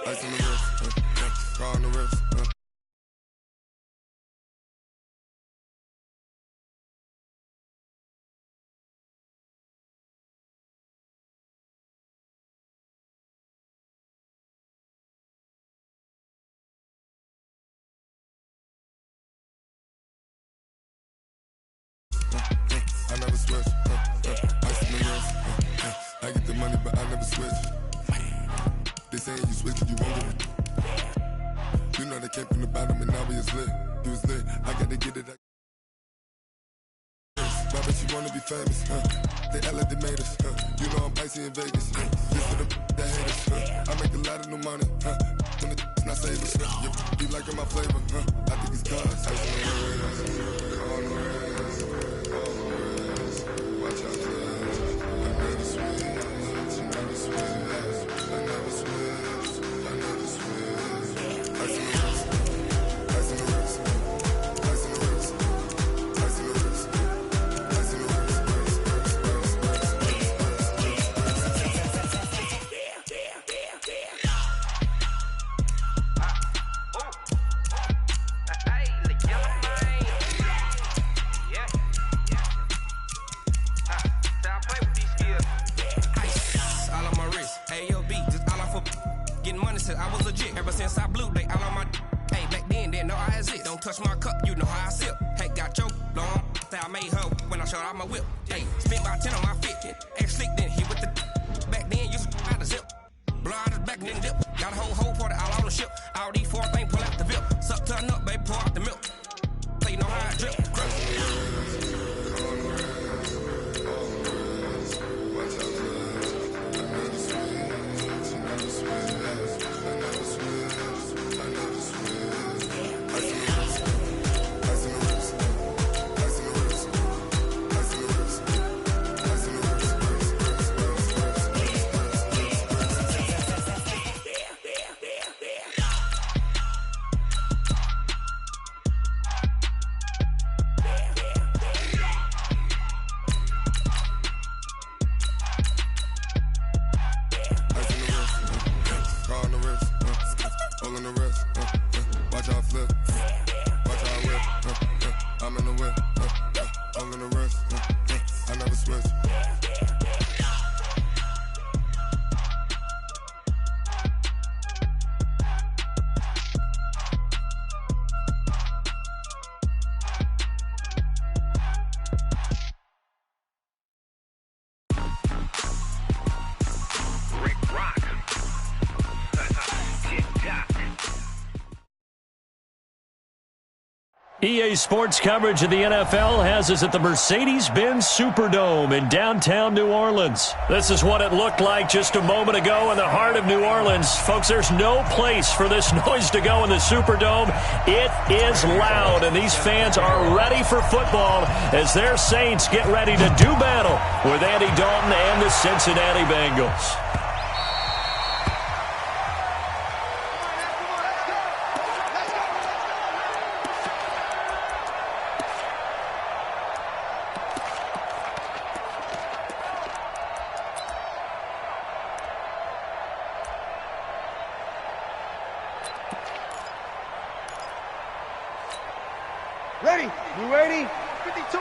Ice on the wrist, car on the wrist. I never switch. Ice in the wrist. I get the money, but I never switch. They saying you switch, you won't get it. You know they came from the bottom and now we is lit. You was lit. I gotta get it. My bitch, you wanna be famous. They act like they made us. You know I'm icy in Vegas. This for the that hate us. I make a lot of new money. When it's not savers. You liking my flavor. I think it's cause. Ice in the wrist. On the wrist. Watch out, I never switch. I never switch. I never switch. I never switch. Ice in the wrist. Ice in the wrist. Ice in the wrist. Ice in the wrist. Ice in the wrist. I was legit ever since I blew they all on my hey back then didn't know I exist. Don't touch my cup, you know how I sip. Hey, got your long say I made her when I showed out my whip. Hey, spent about 10 on my fit. Ex slick then hit with the back then used to out the zip. Blow out his back then dip. Got a whole party all on the ship. All these four things pull out the VIP. Suck turn up, baby, pour out the milk. So you know how I drip. EA Sports coverage of the NFL has us at the Mercedes-Benz Superdome in downtown New Orleans. This is what it looked like just a moment ago in the heart of New Orleans. Folks, there's no place for this noise to go in the Superdome. It is loud, and these fans are ready for football as their Saints get ready to do battle with Andy Dalton and the Cincinnati Bengals. Ready? You ready? 52.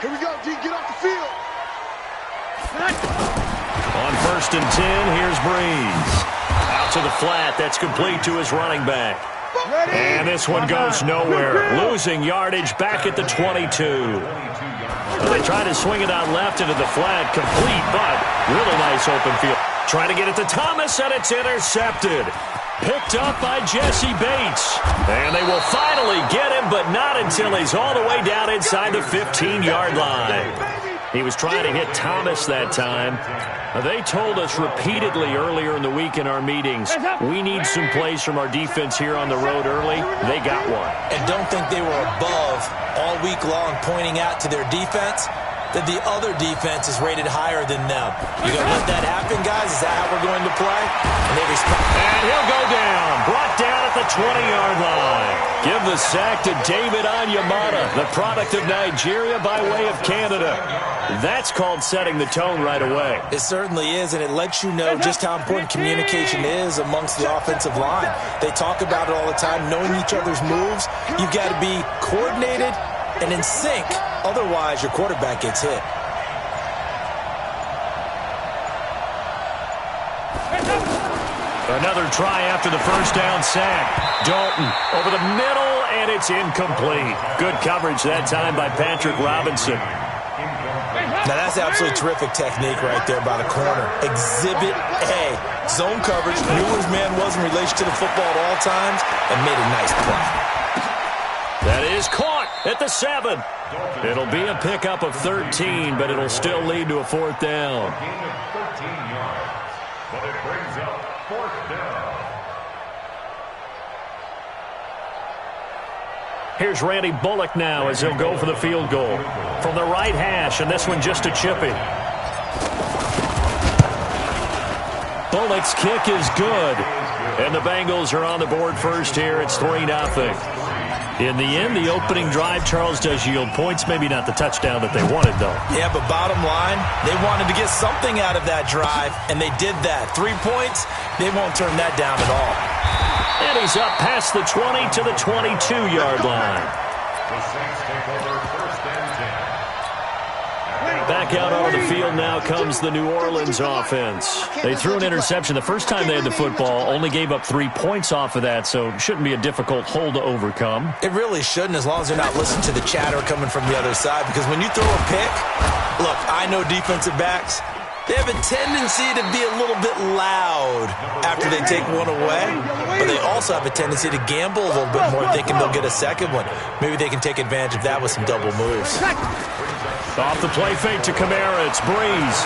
Here we go, G. Get off the field. On 1st and 10, here's Breeze. Out to the flat. That's complete to his running back. Ready? And this one goes nowhere. Losing yardage back at the 22. Well, they try to swing it out left into the flat. Complete, but really nice open field. Trying to get it to Thomas, and it's intercepted. Picked up by Jesse Bates. And they will finally get him, but not until he's all the way down inside the 15-yard line. He was trying to hit Thomas that time. They told us repeatedly earlier in the week in our meetings, we need some plays from our defense here on the road early. They got one. And don't think they were above all week long pointing out to their defense. that the other defense is rated higher than them. You going to let that happen, guys? Is that how we're going to play? And they respect. And he'll go down. Brought down at the 20-yard line. Give the sack to David Onyemata, the product of Nigeria by way of Canada. That's called setting the tone right away. It certainly is, and it lets you know just how important communication is amongst the offensive line. They talk about it all the time, knowing each other's moves. You've got to be coordinated and in sync. Otherwise, your quarterback gets hit. Another try after the first down sack. Dalton over the middle, and it's incomplete. Good coverage that time by Patrick Robinson. Now, that's absolutely terrific technique right there by the corner. Exhibit A. Zone coverage, knew where his man was in relation to the football at all times, and made a nice play. That is caught at the 7. It'll be a pickup of 13, but it'll still lead to a fourth down. But it brings up fourth down. Here's Randy Bullock now as he'll go for the field goal. From the right hash, and this one just a chippy. Bullock's kick is good. And the Bengals are on the board first here. It's 3-0. In the end, the opening drive, Charles, does yield points. Maybe not the touchdown that they wanted, though. Yeah, but bottom line, they wanted to get something out of that drive, and they did that. 3 points, they won't turn that down at all. And he's up past the 20 to the 22-yard line. The Saints take over first and 10. Back out onto the field now comes the New Orleans offense. They threw an interception the first time they had the football, only gave up 3 points off of that, so it shouldn't be a difficult hole to overcome. It really shouldn't, as long as they're not listening to the chatter coming from the other side, because when you throw a pick, look, I know defensive backs, they have a tendency to be a little bit loud after they take one away, but they also have a tendency to gamble a little bit more, thinking they'll get a second one. Maybe they can take advantage of that with some double moves. Off the play fake to Kamara, it's Breeze.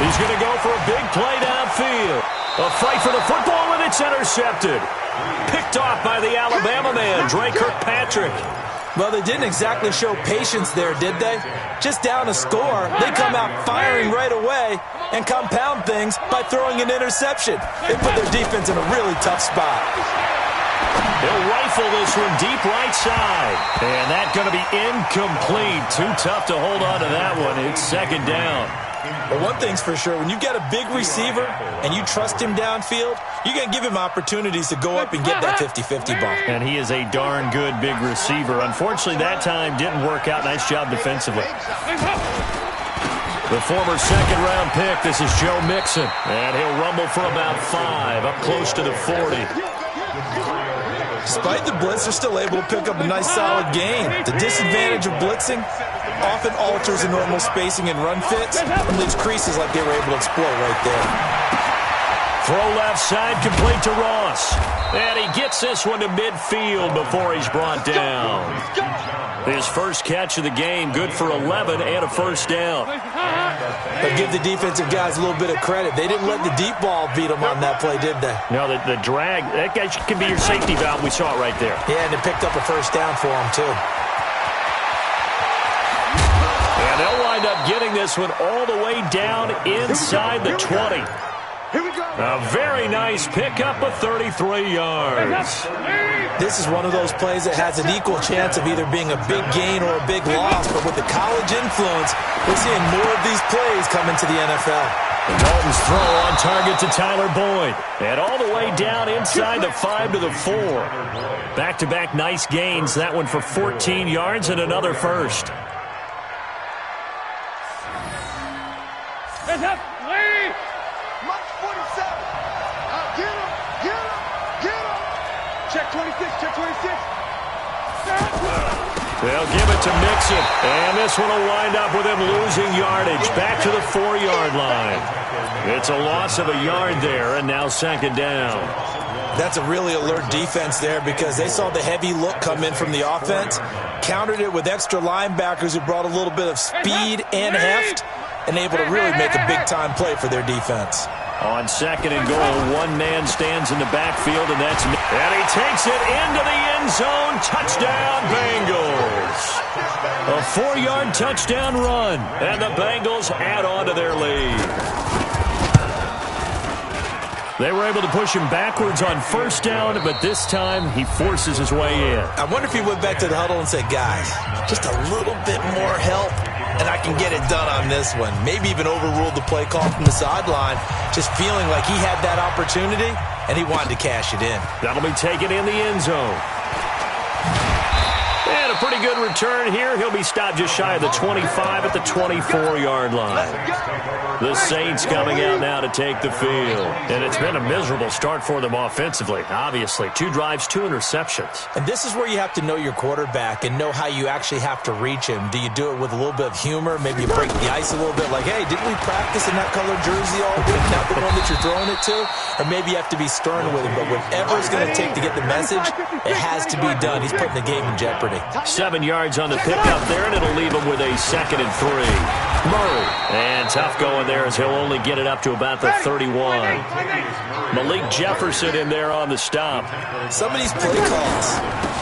He's going to go for a big play downfield. A fight for the football, and it's intercepted. Picked off by the Alabama man, Dre Kirkpatrick. Well, they didn't exactly show patience there, did they? Just down a score, they come out firing right away and compound things by throwing an interception. They put their defense in a really tough spot. They'll rifle this one deep right side. And that's going to be incomplete. Too tough to hold on to that one. It's second down. But one thing's for sure, when you got a big receiver and you trust him downfield, you're going to give him opportunities to go up and get that 50-50 ball. And he is a darn good big receiver. Unfortunately, that time didn't work out. Nice job defensively. The former second-round pick, this is Joe Mixon. And he'll rumble for about 5, up close to the 40. Despite the blitz, they're still able to pick up a nice solid gain. The disadvantage of blitzing often alters the normal spacing and run fits and leaves creases like they were able to exploit right there. Throw left side, complete to Ross. And he gets this one to midfield before he's brought down. His first catch of the game, good for 11 and a first down. But give the defensive guys a little bit of credit. They didn't let the deep ball beat them on that play, did they? No, the drag, that guy can be your safety valve. We saw it right there. Yeah, and it picked up a first down for them, too. And they'll wind up getting this one all the way down inside the 20. A very nice pickup of 33 yards. This is one of those plays that has an equal chance of either being a big gain or a big loss, but with the college influence, we're seeing more of these plays come into the NFL. Dalton's throw on target to Tyler Boyd. And all the way down inside the 5 to the 4. Back-to-back nice gains. That one for 14 yards and another first. Heads up, Lee! Mark 47. Get him, get him, get him. Check 26, check 26. They'll give it to Mixon. And this one will wind up with him losing yardage. Back to the 4-yard line. It's a loss of a yard there, and now second down. That's a really alert defense there because they saw the heavy look come in from the offense, countered it with extra linebackers who brought a little bit of speed and heft, and able to really make a big-time play for their defense. On second and goal, one man stands in the backfield, and that's me. And he takes it into the end zone. Touchdown, Bengals. A 4-yard touchdown run, and the Bengals add on to their lead. They were able to push him backwards on first down, but this time he forces his way in. I wonder if he went back to the huddle and said, guys, just a little bit more help, and I can get it done on this one. Maybe even overruled the play call from the sideline, just feeling like he had that opportunity, and he wanted to cash it in. That'll be taken in the end zone. And a pretty good return here. He'll be stopped just shy of the 25 at the 24-yard line. The Saints coming out now to take the field. And it's been a miserable start for them offensively, obviously. 2 drives, 2 interceptions. And this is where you have to know your quarterback and know how you actually have to reach him. Do you do it with a little bit of humor? Maybe you break the ice a little bit like, hey, didn't we practice in that colored jersey all week? Not the one that you're throwing it to? Or maybe you have to be stern with him. But whatever it's going to take to get the message, it has to be done. He's putting the game in jeopardy. 7 yards on the pickup there, and it'll leave him with a 2nd and 3. Murray. And tough going there as he'll only get it up to about the 31. Malik Jefferson in there on the stop. Some of these play calls,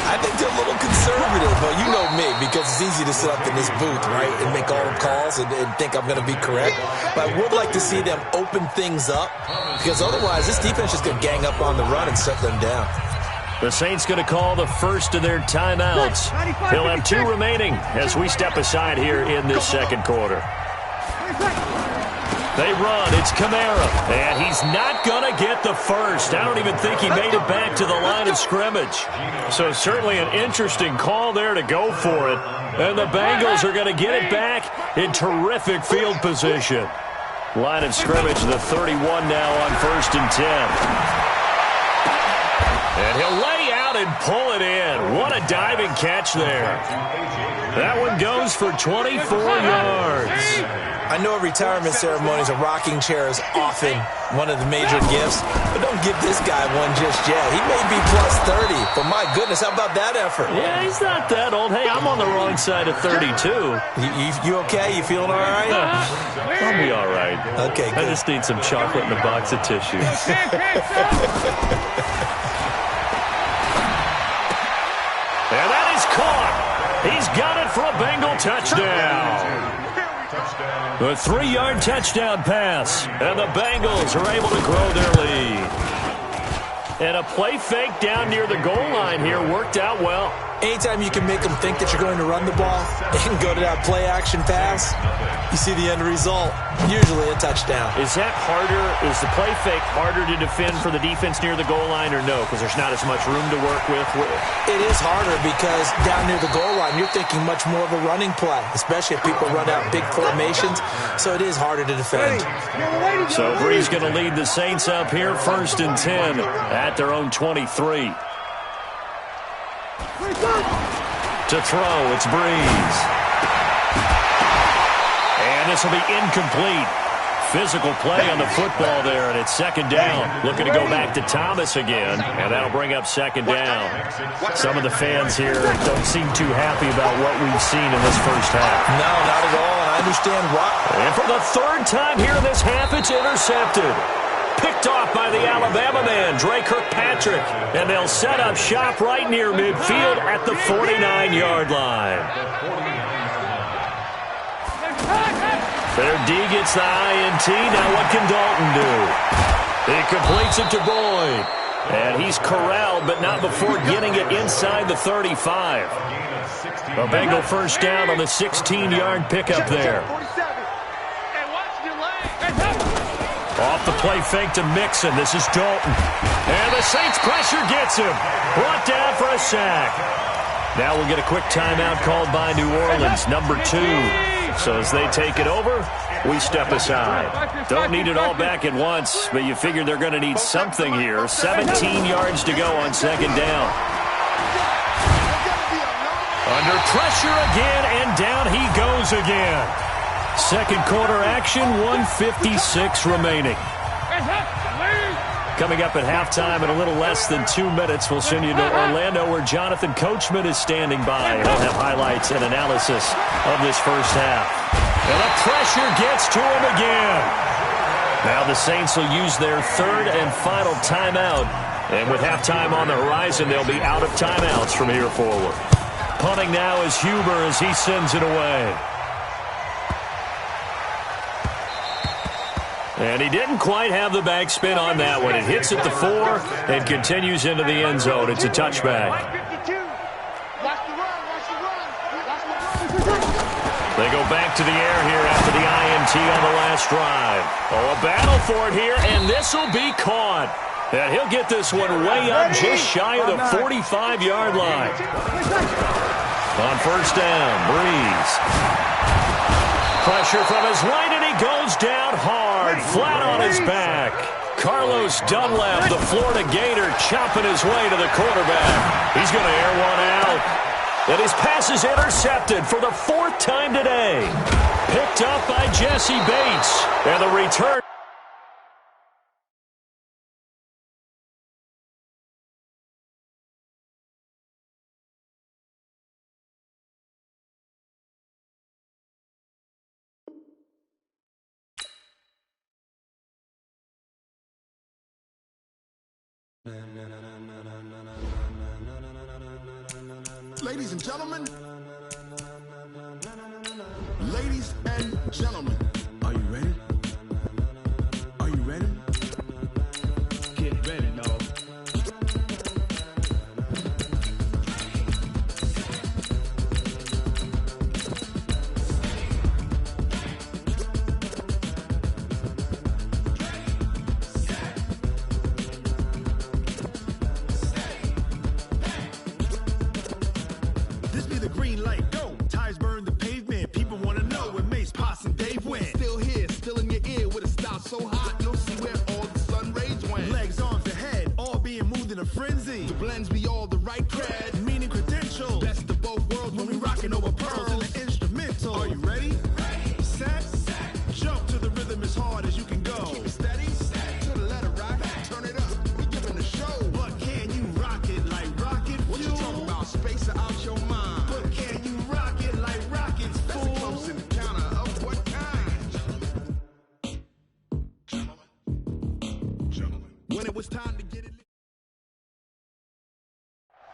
I think they're a little conservative. Well, you know me, because it's easy to sit up in this booth, right, and make all the calls and think I'm going to be correct. But I would like to see them open things up, because otherwise this defense is going to gang up on the run and shut them down. The Saints going to call the first of their timeouts. He'll have 2 remaining as we step aside here in this second quarter. They run. It's Kamara. And he's not going to get the first. I don't even think he made it back to the line of scrimmage. So certainly an interesting call there to go for it. And the Bengals are going to get it back in terrific field position. Line of scrimmage, the 31 now on 1st and 10. And he'll lay out and pull it in. What a diving catch there. That one goes for 24 yards. I know at retirement ceremonies, a rocking chair is often one of the major gifts, but don't give this guy one just yet. He may be plus 30, but my goodness, how about that effort? Yeah, he's not that old. Hey, I'm on the wrong side of 32. You okay? You feeling all right? I'll be all right. Okay, good. I just need some chocolate and a box of tissues. And that is caught. He's got it for a Bengal touchdown. A 3-yard touchdown pass. And the Bengals are able to grow their lead. And a play fake down near the goal line here worked out well. Anytime you can make them think that you're going to run the ball and go to that play-action pass, you see the end result, usually a touchdown. Is that harder? Is the play fake harder to defend for the defense near the goal line or no? Because there's not as much room to work with? It is harder because down near the goal line, you're thinking much more of a running play, especially if people run out big formations. So it is harder to defend. So Bree's going to lead the Saints up here, 1st and 10 at their own 23. To throw, it's Breeze. And this will be incomplete. Physical play on the football there, and it's 2nd down. Looking to go back to Thomas again, and that'll bring up 2nd down. Some of the fans here don't seem too happy about what we've seen in this first half. No, not at all, and I understand why. And for the 3rd time here in this half, it's intercepted. Picked off by the Alabama man, Dre Kirkpatrick. And they'll set up shop right near midfield at the 49-yard line. Their D gets the INT. Now what can Dalton do? He completes it to Boyd. And he's corralled, but not before getting it inside the 35. A Bengal first down on the 16-yard pickup there. Off the play fake to Mixon. This is Dalton. And the Saints pressure gets him. Brought down for a sack. Now we'll get a quick timeout called by New Orleans, number 2. So as they take it over, we step aside. Don't need it all back at once, but you figure they're going to need something here. 17 yards to go on 2nd down. Under pressure again, and down he goes again. Second quarter action, 1:56 remaining. Coming up at halftime in a little less than 2 minutes, we'll send you to Orlando where Jonathan Coachman is standing by. He'll have highlights and analysis of this first half. And the pressure gets to him again. Now the Saints will use their 3rd and final timeout. And with halftime on the horizon, they'll be out of timeouts from here forward. Punting now is Huber as he sends it away. And he didn't quite have the backspin on that one. It hits at the 4 and continues into the end zone. It's a touchback. They go back to the air here after the INT on the last drive. Oh, a battle for it here, and this will be caught. And he'll get this one way up just shy of the 45-yard line. On first down, Breeze. Pressure from his right, and he goes down hard, flat on his back. Carlos Dunlap, the Florida Gator, chopping his way to the quarterback. He's going to air one out. And his pass is intercepted for the 4th time today. Picked up by Jesse Bates. And the return. Ladies and gentlemen, ladies and gentlemen, are you ready? Are you ready? Get ready, dog. This be the green light, go. Tires burn the pavement. People want to know where Mace, Poss, and Dave went. Still here, still in your ear with a style so hot. You'll see where all the sun rays went. Legs, arms, and head, all being moved in a frenzy. The blends be all the right cred, meaning credentials. Best of both worlds when we rockin' over pearls in the instrumental. Are you ready? Set, jump to the rhythm as hard as you can go. Keep it steady, to the letter rock. Turn it up, we giving the show. But can you rock it like rocket fuel? What you talking about? Space out your mind. But can you rock it like rockets, fool? That's a close encounter of what kind? Gentlemen. When it was time to get it.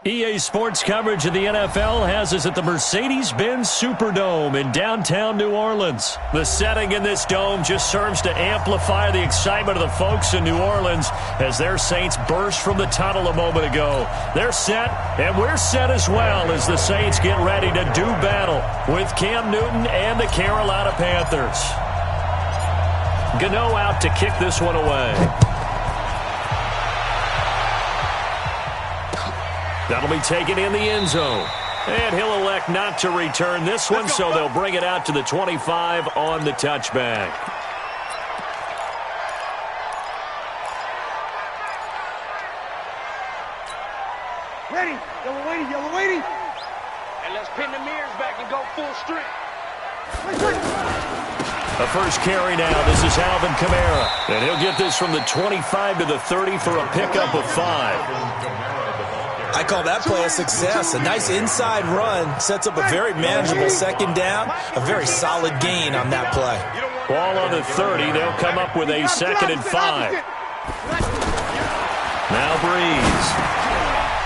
EA Sports coverage of the NFL has us at the Mercedes-Benz Superdome in downtown New Orleans. The setting in this dome just serves to amplify the excitement of the folks in New Orleans as their Saints burst from the tunnel a moment ago. They're set, and we're set as well as the Saints get ready to do battle with Cam Newton and the Carolina Panthers. Gano out to kick this one away. That'll be taken in the end zone. And he'll elect not to return this one, so they'll bring it out to the 25 on the touchback. Ready, yellow waiting. And let's pin the mirrors back and go full strength. A first carry now. This is Alvin Kamara. And he'll get this from the 25 to the 30 for a pickup of 5. I call that play a success. A nice inside run sets up a very manageable second down. A very solid gain on that play. Ball on the 30. They'll come up with a 2nd and 5. Now Breeze.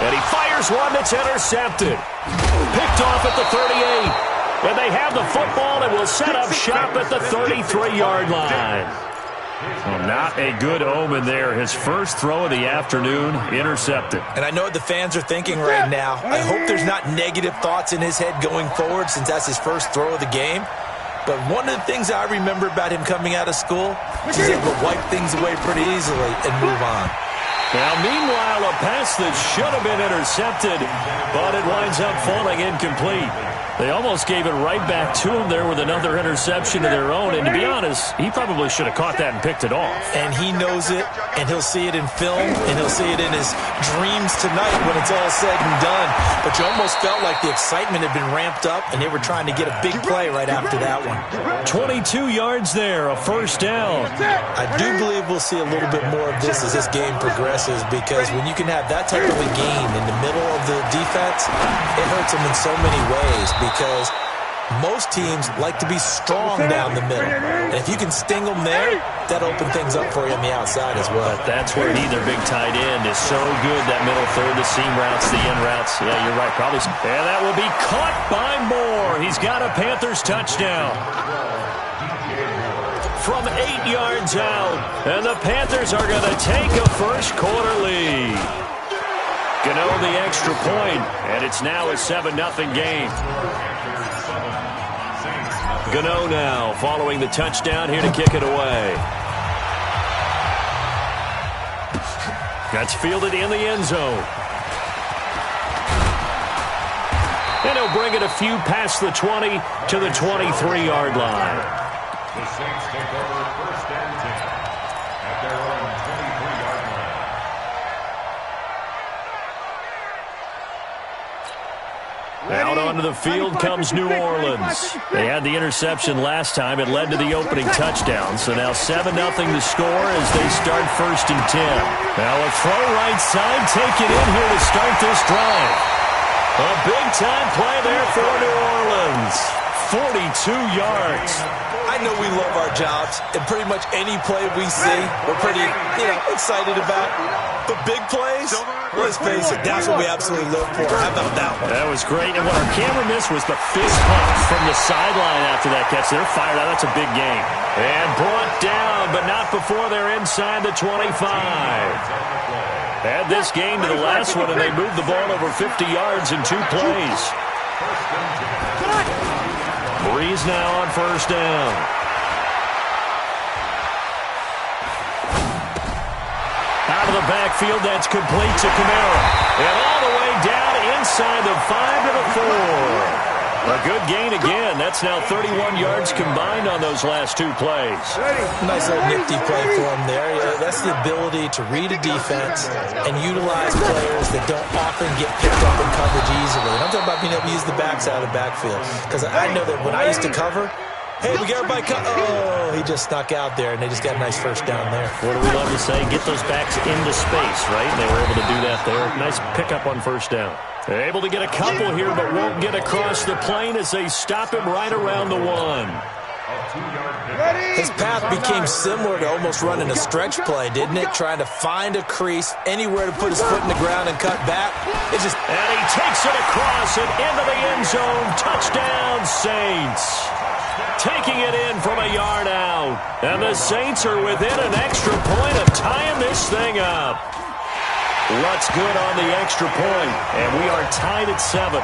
And he fires one that's intercepted. Picked off at the 38. And they have the football and will set up shop at the 33-yard line. Well, not a good omen there. His first throw of the afternoon intercepted. And I know what the fans are thinking right now. I hope there's not negative thoughts in his head going forward since that's his first throw of the game. But one of the things I remember about him coming out of school is he's able to wipe things away pretty easily and move on. Now, meanwhile, a pass that should have been intercepted, but it winds up falling incomplete. They almost gave it right back to him there with another interception of their own. And to be honest, he probably should have caught that and picked it off. And he knows it, and he'll see it in film, and he'll see it in his dreams tonight when it's all said and done. But you almost felt like the excitement had been ramped up, and they were trying to get a big play right after that one. 22 yards there, a first down. I do believe we'll see a little bit more of this as this game progresses, because when you can have that type of a gain in the middle of the defense, it hurts them in so many ways, because Most teams like to be strong down the middle. And if you can sting them there, that opens things up for you on the outside as well. But that's where their big tight end is so good, that middle third, the seam routes, the in routes. Yeah, you're right, probably. And that will be caught by Moore. He's got a Panthers touchdown from 8 yards out. And the Panthers are going to take a first quarter lead. Gano the extra point, and it's now a 7-0 game. Gano now following the touchdown here to kick it away. That's fielded in the end zone. And he'll bring it a few past the 20 to the 23-yard line. The Saints take over first and 10 at their own 23-yard line. Out onto the field comes New Orleans. They had the interception last time. It led to the opening touchdown. So now 7-0 to score as they start first and 10. Now a throw right side. Take it in here to start this drive. A big-time play there for New Orleans. 42 yards. I know we love our jobs, and pretty much any play we see, we're pretty, excited about. But big plays, let's face it, that's what we absolutely live for. How about that one? That was great, and what our camera missed was the fist pump from the sideline after that catch. They're fired out. That's a big game. And brought down, but not before they're inside the 25. Add this game to the last one, and they moved the ball over 50 yards in 2 plays. Breeze now on first down. Out of the backfield, that's complete to Kamara. And all the way down inside the 5 to the 4. A good gain again. That's now 31 yards combined on those last 2 plays. Nice little nifty play for him there. Yeah, that's the ability to read a defense and utilize players that don't often get picked up in coverage easily. And I'm talking about being able to use the backside of the backfield. Because I know that when I used to cover, hey, we got everybody oh, he just snuck out there, and they just got a nice first down there. What do we love to say? Get those backs into space, right? And they were able to do that there. Nice pickup on first down. They're able to get a couple here, but won't get across the plane as they stop him right around the 1. His path became similar to almost running a stretch play, didn't it? Trying to find a crease, anywhere to put his foot in the ground and cut back. And he takes it across and into the end zone. Touchdown, Saints. Taking it in from a yard out. And the Saints are within an extra point of tying this thing up. What's good on the extra point? And we are tied at 7.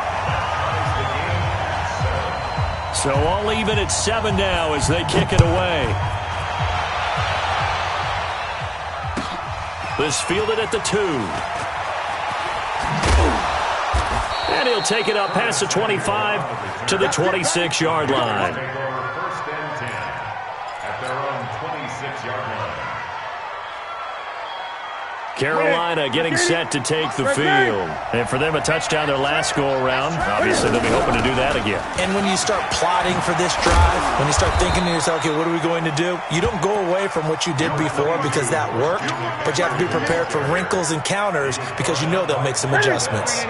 So all even at 7 now as they kick it away. This fielded at the 2. And he'll take it up past the 25 to the 26-yard line. First and 10 at their own 26-yard line. Carolina getting set to take the field. And for them, a touchdown their last go-around. Obviously, they'll be hoping to do that again. And when you start plotting for this drive, when you start thinking to yourself, okay, what are we going to do? You don't go away from what you did before because that worked, but you have to be prepared for wrinkles and counters because you know they'll make some adjustments. 10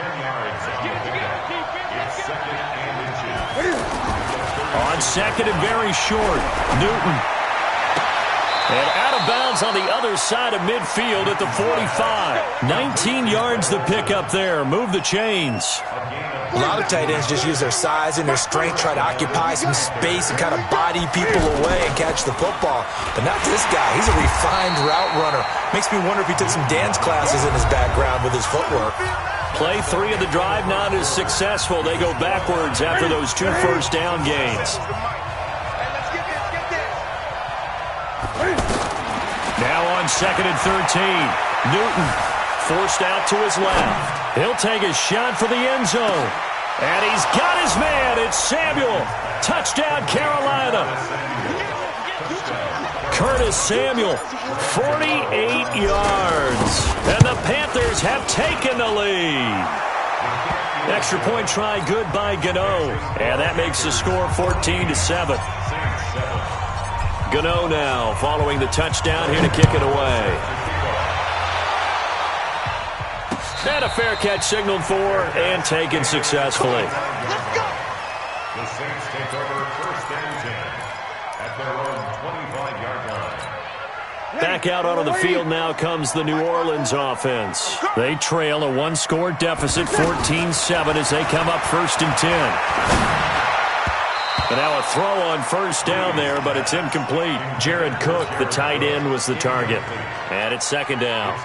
yards on the pickup. It's second and 2. On second and very short, Newton. And out of bounds on the other side of midfield at the 45. 19 yards the pickup there. Move the chains. A lot of tight ends just use their size and their strength, try to occupy some space and kind of body people away and catch the football. But not this guy. He's a refined route runner. Makes me wonder if he took some dance classes in his background with his footwork. Play 3 of the drive not as successful. They go backwards after those 2 first down gains. Now on second and 13. Newton forced out to his left. He'll take a shot for the end zone. And he's got his man. It's Samuel. Touchdown, Carolina. Curtis Samuel, 48 yards. And the Panthers have taken the lead. Extra point try good by Gano. And that makes the score 14-7. Gano now following the touchdown here to kick it away. And a fair catch signaled for and taken successfully. The Saints take over first and 10 at their own 25-yard line. Back out onto the field now comes the New Orleans offense. They trail a one-score deficit, 14-7, as they come up first and 10. But now a throw on first down there, but it's incomplete. Jared Cook, the tight end, was the target. And it's second down.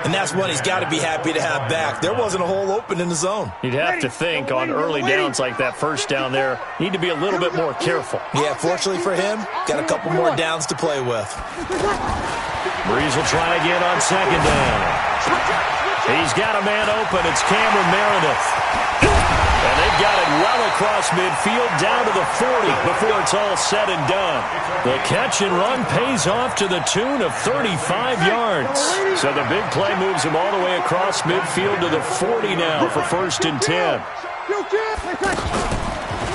And that's one he's got to be happy to have back. There wasn't a hole open in the zone. You'd have to think on early downs like that first down there, need to be a little bit more careful. Yeah, fortunately for him, got a couple more downs to play with. Breeze will try again on second down. He's got a man open. It's Cameron Meredith. And they've got it well across midfield down to the 40 before it's all said and done. The catch and run pays off to the tune of 35 yards. So the big play moves him all the way across midfield to the 40 now for first and 10.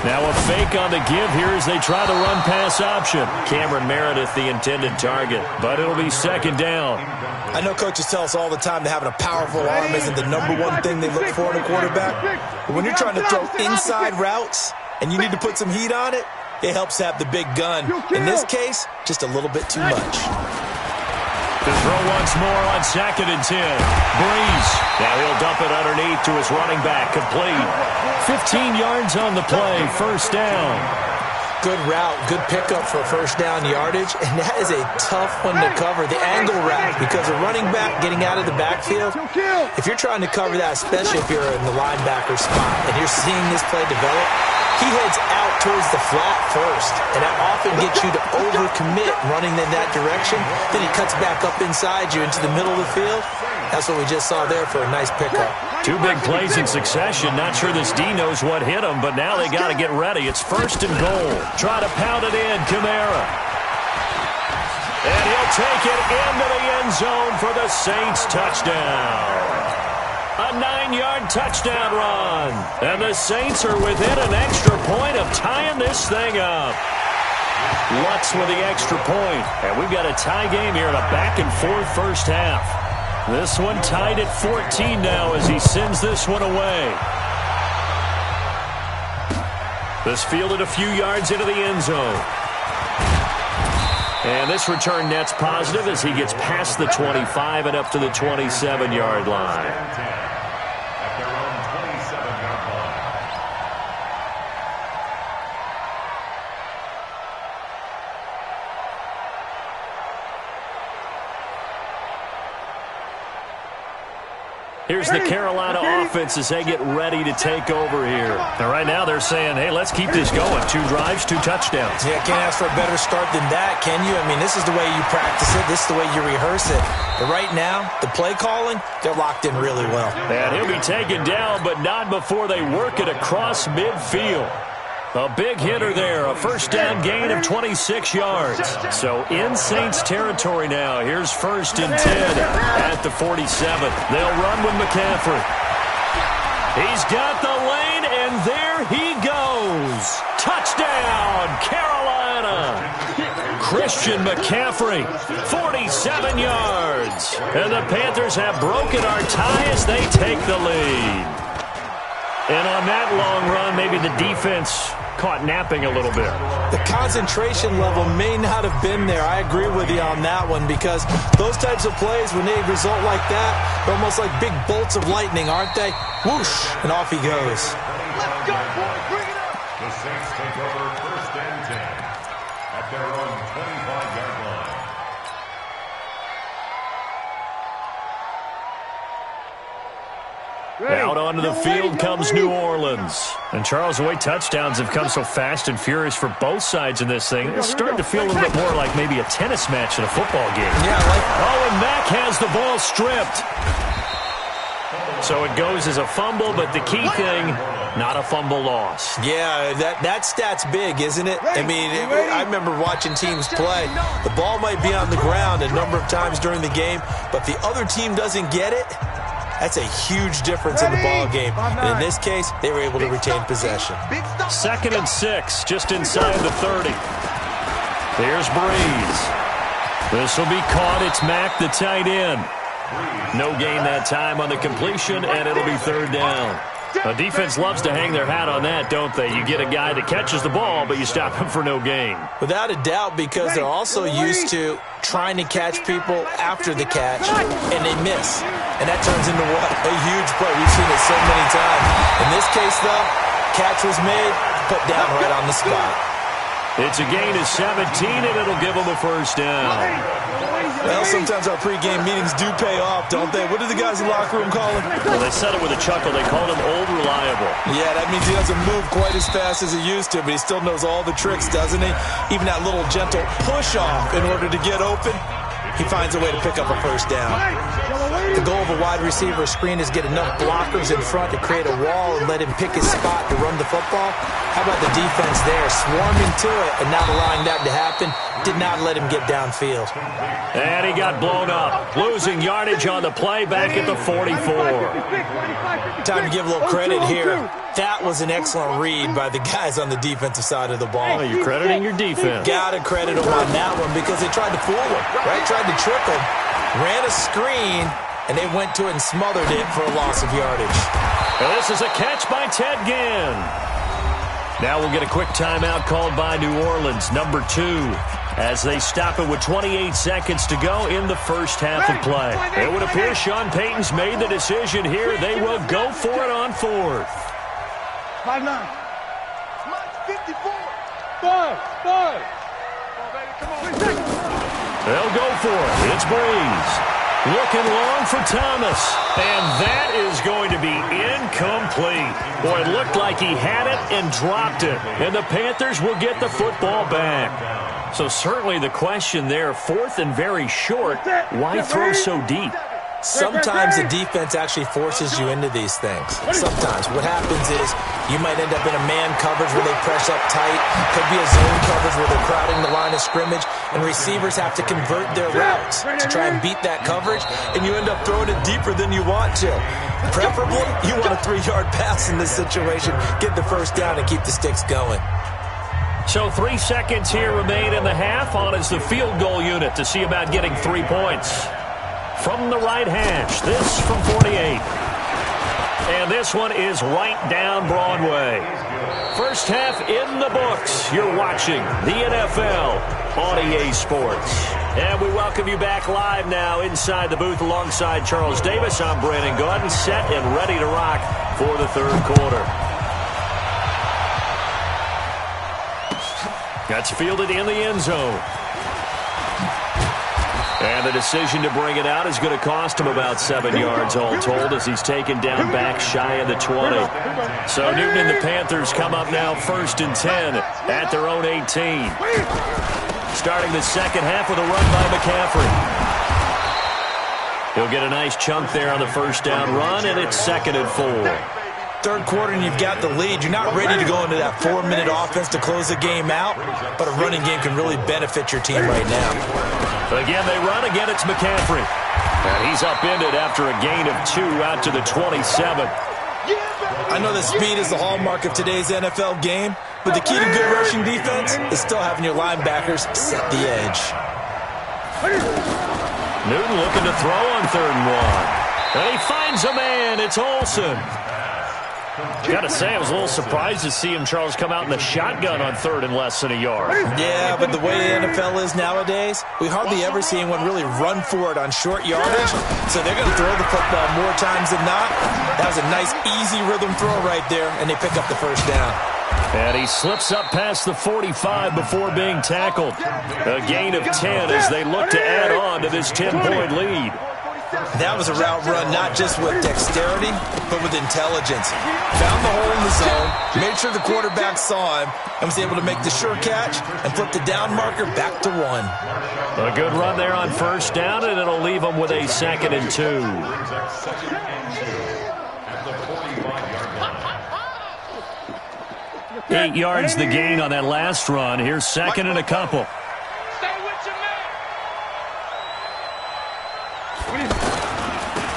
Now a fake on the give here as they try the run-pass option. Cameron Meredith, the intended target, but it'll be second down. I know coaches tell us all the time that having a powerful arm isn't the number one thing they look for in a quarterback. But when you're trying to throw inside routes and you need to put some heat on it, it helps to have the big gun. In this case, just a little bit too much. To throw once more on second and 10. Breeze. Now he'll dump it underneath to his running back. Complete. 15 yards on the play. First down. Good route, good pickup for first down yardage, and that is a tough one to cover, the angle route, because a running back getting out of the backfield, if you're trying to cover that, especially if you're in the linebacker spot, and you're seeing this play develop, he heads out towards the flat first, and that often gets you to overcommit running in that direction. Then he cuts back up inside you into the middle of the field. That's what we just saw there for a nice pickup. Two big plays in succession. Not sure this D knows what hit him, but now they got to get ready. It's first and goal. Try to pound it in, Kamara. And he'll take it into the end zone for the Saints touchdown. A 9-yard touchdown run. And the Saints are within an extra point of tying this thing up. Lutz with the extra point. And we've got a tie game here in a back-and-forth first half. This one tied at 14 now as he sends this one away. This fielded a few yards into the end zone. And this return net's positive as he gets past the 25 and up to the 27-yard line. At their own 27-yard line. Here's the Carolina offense as they get ready to take over here. Now, right now they're saying, hey, let's keep this going. 2 drives, 2 touchdowns. Yeah, can't ask for a better start than that, can you? I mean, this is the way you practice it. This is the way you rehearse it. But right now, the play calling, they're locked in really well. And he'll be taken down, but not before they work it across midfield. A big hitter there, a first down gain of 26 yards. So in Saints territory now. Here's first and 10 at the 47. They'll run with McCaffrey. He's got the lane, and there he goes. Touchdown, Carolina. Christian McCaffrey, 47 yards. And the Panthers have broken our tie as they take the lead. And on that long run, maybe the defense caught napping a little bit. The concentration level may not have been there. I agree with you on that one because those types of plays, when they result like that, they're almost like big bolts of lightning, aren't they? Whoosh, and off he goes. Let's go, boys. Bring it up. The Saints take over first and 10 at their own 25-yard line. Out onto the field comes New Orleans. And Charles, the way touchdowns have come so fast and furious for both sides in this thing, it's starting to feel a little bit more like maybe a tennis match in a football game. Yeah, Oh, and Mack has the ball stripped. So it goes as a fumble, but the key thing, not a fumble loss. Yeah, that stat's big, isn't it? I mean, I remember watching teams play. The ball might be on the ground a number of times during the game, but the other team doesn't get it. That's a huge difference in the ball game. And in this case, they were able to retain possession. Second and 6, just inside the 30. There's Breeze. This will be caught. It's Mack, the tight end. No gain that time on the completion, and it'll be third down. A defense loves to hang their hat on that, don't they? You get a guy that catches the ball, but you stop him for no gain. Without a doubt, because they're also used to trying to catch people after the catch, and they miss. And that turns into what? A huge play. We've seen it so many times. In this case, though, catch was made, put down right on the spot. It's a gain of 17, and it'll give them a first down. Well, sometimes our pregame meetings do pay off, don't they? What do the guys in the locker room call him? Well, they said it with a chuckle. They called him Old Reliable. Yeah, that means he doesn't move quite as fast as he used to, but he still knows all the tricks, doesn't he? Even that little gentle push-off in order to get open, he finds a way to pick up a first down. The goal of a wide receiver screen is get enough blockers in front to create a wall and let him pick his spot to run the football. How about the defense there, swarming to it and not allowing that to happen? Did not let him get downfield. And he got blown up. Losing yardage on the play back at the 44. Time to give a little credit here. That was an excellent read by the guys on the defensive side of the ball. Oh, you're crediting your defense. Gotta credit them on that one because they tried to fool him, right? Tried to trick him. Ran a screen, and they went to it and smothered it for a loss of yardage. And this is a catch by Ted Ginn. Now we'll get a quick timeout called by New Orleans, number 2, as they stop it with 28 seconds to go in the first half of play. It would appear Sean Payton's made the decision here. They will go for it on 4th. 5-9. Mike's 54. 5. Come on, baby. Come on. They'll go for it. It's Breeze. Looking long for Thomas. And that is going to be incomplete. Boy, it looked like he had it and dropped it. And the Panthers will get the football back. So certainly the question there, 4th and very short, why throw so deep? Sometimes the defense actually forces you into these things. Sometimes. What happens is you might end up in a man coverage where they press up tight. Could be a zone coverage where they're crowding the line of scrimmage, and receivers have to convert their routes to try and beat that coverage, and you end up throwing it deeper than you want to. Preferably, you want a 3-yard pass in this situation. Get the first down and keep the sticks going. So 3 seconds here remain in the half. On is the field goal unit to see about getting 3 points. From the right hash, this from 48. And this one is right down Broadway. First half in the books. You're watching the NFL on EA Sports. And we welcome you back live now inside the booth alongside Charles Davis. I'm Brandon Gaudin, set and ready to rock for the third quarter. That's fielded in the end zone. And the decision to bring it out is going to cost him about 7 yards all told as he's taken down back shy of the 20. So Newton and the Panthers come up now 1st and 10 at their own 18. Starting the second half with a run by McCaffrey. He'll get a nice chunk there on the first down run, and it's 2nd and 4. Third quarter and you've got the lead. You're not ready to go into that 4-minute offense to close the game out, but a running game can really benefit your team right now. Again, they run. Again, it's McCaffrey. And he's upended after a gain of 2 out to the 27. I know that speed is the hallmark of today's NFL game, but the key to good rushing defense is still having your linebackers set the edge. Newton looking to throw on 3rd and 1. And he finds a man. It's Olsen. Gotta say, I was a little surprised to see him, Charles, come out in the shotgun on 3rd and less than a yard. Yeah, but the way the NFL is nowadays, we hardly ever see anyone really run for it on short yardage. So they're going to throw the football more times than not. That was a nice, easy rhythm throw right there, and they pick up the first down. And he slips up past the 45 before being tackled. A gain of 10 as they look to add on to this 10-point lead. That was a route run not just with dexterity, but with intelligence. Found the hole in the zone, made sure the quarterback saw him, and was able to make the sure catch and flip the down marker back to 1. A good run there on first down, and it'll leave them with a 2nd and 2. 8 yards the gain on that last run. Here's 2nd and a couple.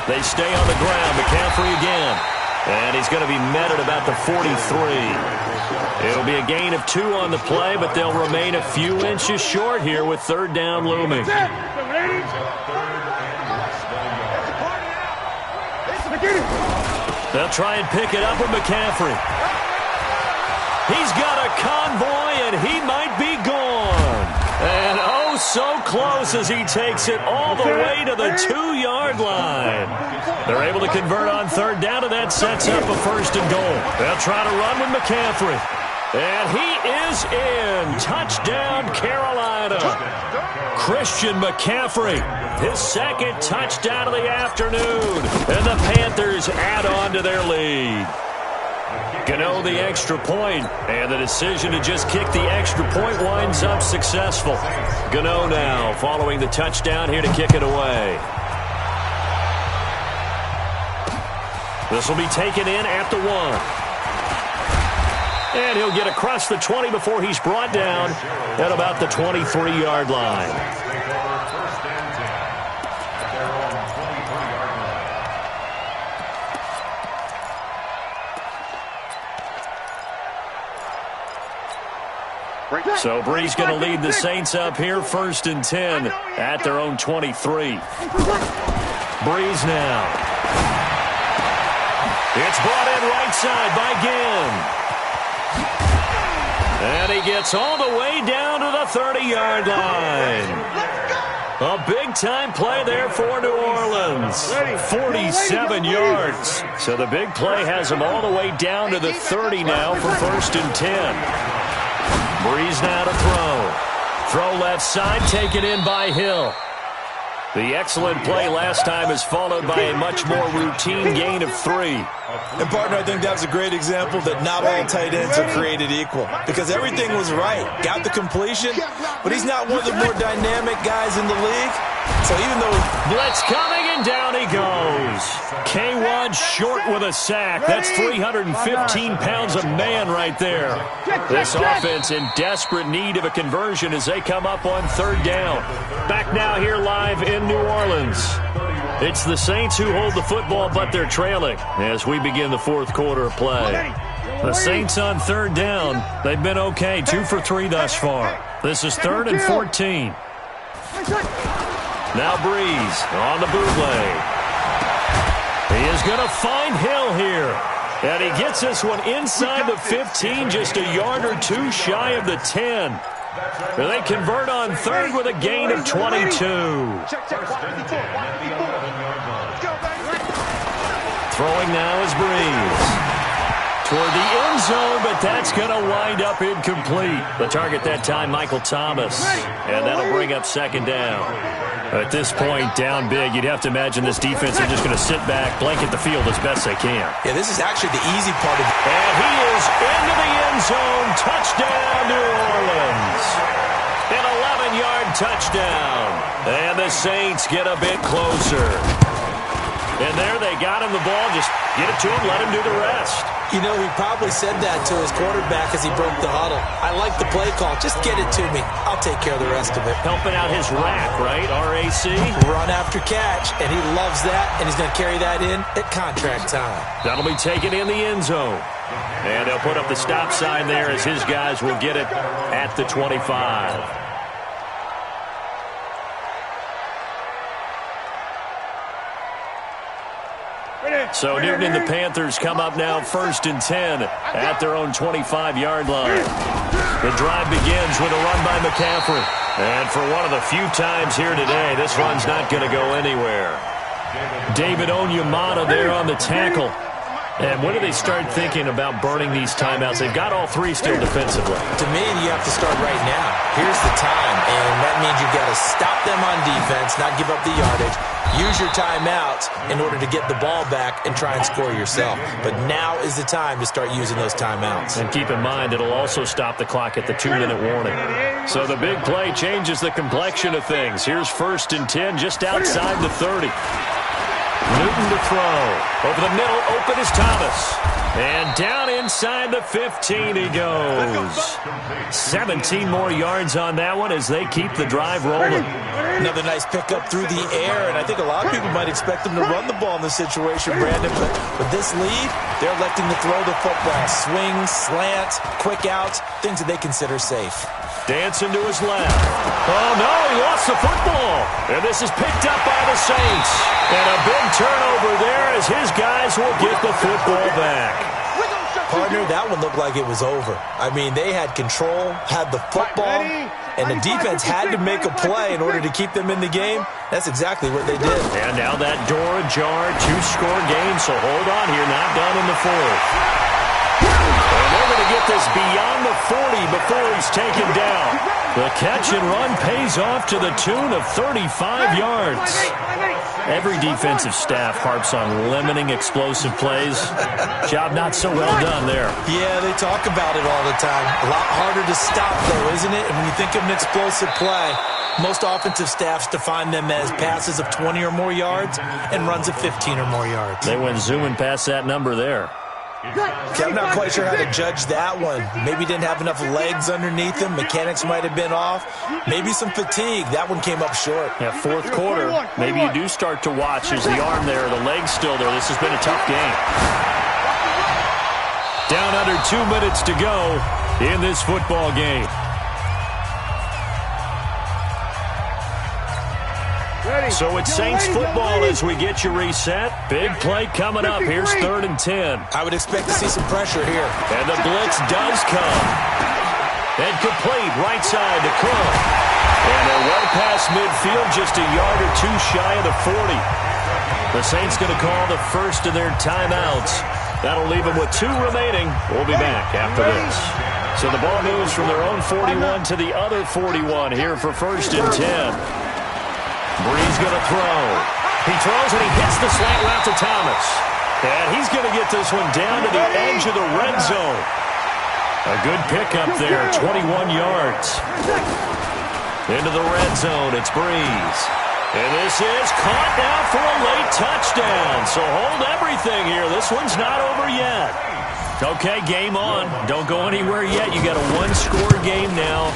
They stay on the ground. McCaffrey again. And he's going to be met at about the 43. It'll be a gain of 2 on the play, but they'll remain a few inches short here with 3rd down looming. They'll try and pick it up with McCaffrey. He's got a convoy, and he might be gone. And oh, so close as he takes it all the way to the 2-yard line. They're able to convert on third down, and that sets up a first and goal. They'll try to run with McCaffrey. And he is in. Touchdown, Carolina. Christian McCaffrey, his second touchdown of the afternoon. And the Panthers add on to their lead. Gano the extra point, and the decision to just kick the extra point winds up successful. Gano now following the touchdown here to kick it away. This will be taken in at the 1. And he'll get across the 20 before he's brought down at about the 23-yard line. So Brees going to lead the Saints up here, 1st and 10 at their own 23. Brees now. It's brought in right side by Ginn. And he gets all the way down to the 30-yard line. A big-time play there for New Orleans. 47 yards. So the big play has him all the way down to the 30 now for 1st and 10. Brees now to throw. Throw left side, taken in by Hill. The excellent play last time is followed by a much more routine gain of 3. And, partner, I think that was a great example that not all tight ends are created equal. Because everything was right. Got the completion, but he's not one of the more dynamic guys in the league. So even though blitz coming, and down he goes. K1 short with a sack. That's 315 pounds of man right there. This offense in desperate need of a conversion as they come up on third down. Back now here live in New Orleans. It's the Saints who hold the football, but they're trailing as we begin the fourth quarter of play. The Saints on third down. They've been okay, 2 for 3 thus far. This is 3rd and 14. Now Brees on the bootleg. He is going to find Hill here. And he gets this one inside the 15, just a yard or 2 shy of the 10. And they convert on third with a gain of 22. Throwing now is Brees. Toward the end zone, but that's going to wind up incomplete. The target that time, Michael Thomas. And that'll bring up second down. At this point, down big, you'd have to imagine this defense is just going to sit back, blanket the field as best they can. Yeah, this is actually the easy part of it. And he is into the end zone. Touchdown, New Orleans. An 11-yard touchdown. And the Saints get a bit closer. And there they got him the ball. Just get it to him, let him do the rest. You know, he probably said that to his quarterback as he broke the huddle. I like the play call. Just get it to me. I'll take care of the rest of it. Helping out his rack, right? RAC. Run after catch, and he loves that, and he's going to carry that in at contract time. That'll be taken in the end zone. And they'll put up the stop sign there as his guys will get it at the 25. So Newton and the Panthers come up now 1st and 10 at their own 25-yard line. The drive begins with a run by McCaffrey. And for one of the few times here today, this run's not going to go anywhere. David Onyemata there on the tackle. And when do they start thinking about burning these timeouts? They've got all 3 still defensively. To me, you have to start right now. Here's the time, and that means you've got to stop them on defense, not give up the yardage. Use your timeouts in order to get the ball back and try and score yourself. But now is the time to start using those timeouts. And keep in mind, it'll also stop the clock at the 2-minute warning. So the big play changes the complexion of things. Here's 1st and 10 just outside the 30. Newton to throw. Over the middle, open is Thomas. And down inside the 15 he goes. 17 more yards on that one as they keep the drive rolling. Another nice pickup through the air, and I think a lot of people might expect them to run the ball in this situation, Brandon. But with this lead, they're electing to throw the football. Swings, slants, quick outs, things that they consider safe. Dancing to his left. Oh, no, he lost the football. And this is picked up by the Saints. And a big turnover there as his guys will get the football back. Partner, that one looked like it was over. I mean, they had control, had the football, and the defense had to make a play in order to keep them in the game. That's exactly what they did. And now that door ajar, 2-score game, so hold on here, not done in the fourth. And they're going to get this beyond the 40 before he's taken down. The catch and run pays off to the tune of 35 yards. Every defensive staff harps on limiting explosive plays. Job not so well done there. Yeah, they talk about it all the time. A lot harder to stop, though, isn't it? And when you think of an explosive play, most offensive staffs define them as passes of 20 or more yards and runs of 15 or more yards. They went zooming past that number there. Okay, I'm not quite sure how to judge that one. Maybe didn't have enough legs underneath him. Mechanics might have been off. Maybe some fatigue. That one came up short. Yeah, fourth quarter, maybe you do start to watch. Is the arm there, the leg's still there. This has been a tough game. Down under 2 minutes to go in this football game. So it's Saints football as we get you reset. Big play coming up. Here's 3rd and 10. I would expect to see some pressure here. And the blitz does come. And complete right side to Cook. And they're well past midfield, just a yard or two shy of the 40. The Saints going to call the first of their timeouts. That'll leave them with 2 remaining. We'll be back after this. So the ball moves from their own 41 to the other 41 here for 1st and 10. Bree's going to throw. He throws and he hits the slant route to Thomas. And he's going to get this one down to the edge of the red zone. A good pickup there, 21 yards. Into the red zone, it's Breeze. And this is caught now for a late touchdown. So hold everything here. This one's not over yet. Okay, game on. Don't go anywhere yet. You got a 1-score game now.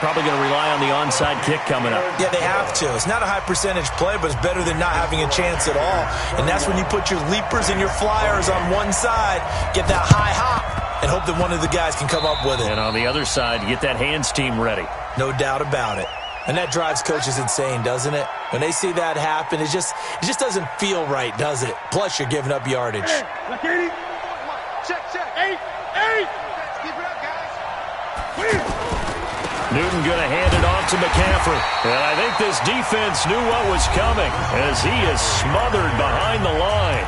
Probably going to rely on the onside kick coming up. Yeah, they have to. It's not a high percentage play, but it's better than not having a chance at all. And that's when you put your leapers and your flyers on one side, get that high hop, and hope that one of the guys can come up with it. And on the other side, get that hands team ready. No doubt about it. And that drives coaches insane, doesn't it? When they see that happen, it just doesn't feel right, does it? Plus, you're giving up yardage. Hey, check. 8. Keep it up, guys. Newton going to hand it off to McCaffrey. And I think this defense knew what was coming as he is smothered behind the line.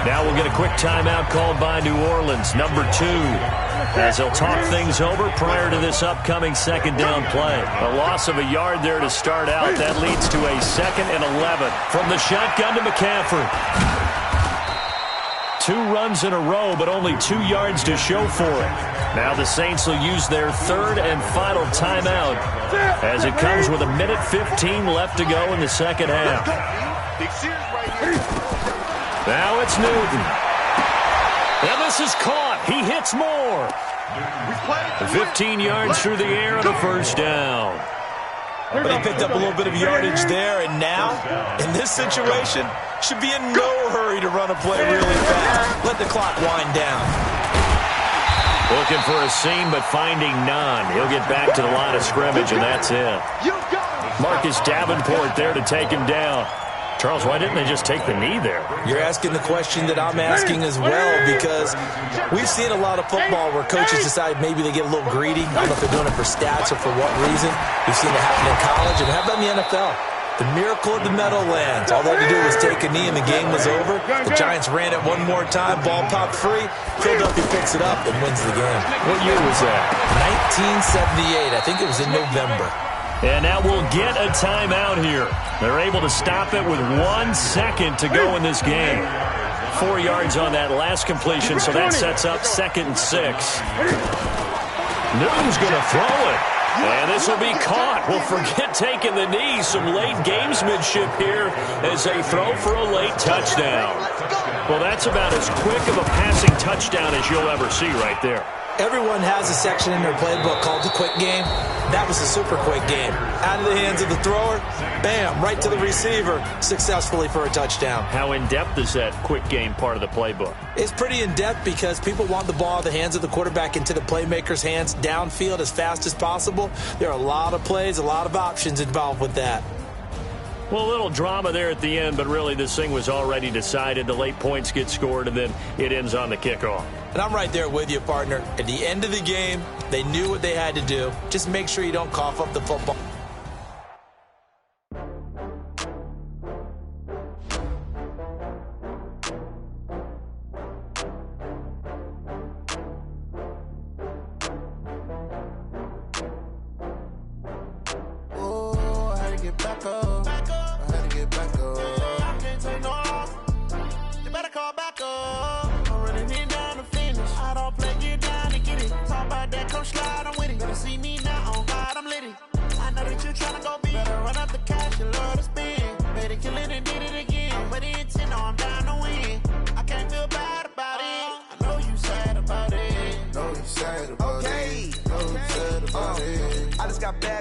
Now we'll get a quick timeout called by New Orleans, number 2, as they'll talk things over prior to this upcoming 2nd down play. A loss of a yard there to start out. That leads to a 2nd and 11 from the shotgun to McCaffrey. 2 runs in a row, but only 2 yards to show for it. Now the Saints will use their 3rd and final timeout as it comes with 1:15 left to go in the 2nd half. Now it's Newton. And this is caught. He hits more. 15 yards through the air on the 1st down. But he picked up a little bit of yardage there, and now, in this situation, should be in no hurry to run a play really fast. Let the clock wind down. Looking for a seam, but finding none. He'll get back to the line of scrimmage, and that's it. Marcus Davenport there to take him down. Charles, why didn't they just take the knee there? You're asking the question that I'm asking as well, because we've seen a lot of football where coaches decide maybe they get a little greedy. I don't know if they're doing it for stats or for what reason. We've seen it happen in college, and how about in the NFL? The miracle of the Meadowlands. All they had to do was take a knee and the game was over. The Giants ran it one more time. Ball popped free. Philadelphia picks it up and wins the game. What year was that? 1978. I think it was in November. And now we'll get a timeout here. They're able to stop it with 1 second to go in this game. 4 yards on that last completion, so that sets up 2nd and 6. Newton's going to throw it. And this will be caught. Well, forget taking the knee. Some late gamesmanship here as they throw for a late touchdown. Well, that's about as quick of a passing touchdown as you'll ever see right there. Everyone has a section in their playbook called the quick game. That was a super quick game. Out of the hands of the thrower, bam, right to the receiver, successfully for a touchdown. How in-depth is that quick game part of the playbook? It's pretty in-depth because people want the ball in the hands of the quarterback into the playmaker's hands downfield as fast as possible. There are a lot of plays, a lot of options involved with that. Well, a little drama there at the end, but really this thing was already decided. The late points get scored, and then it ends on the kickoff. And I'm right there with you, partner. At the end of the game, they knew what they had to do. Just make sure you don't cough up the football.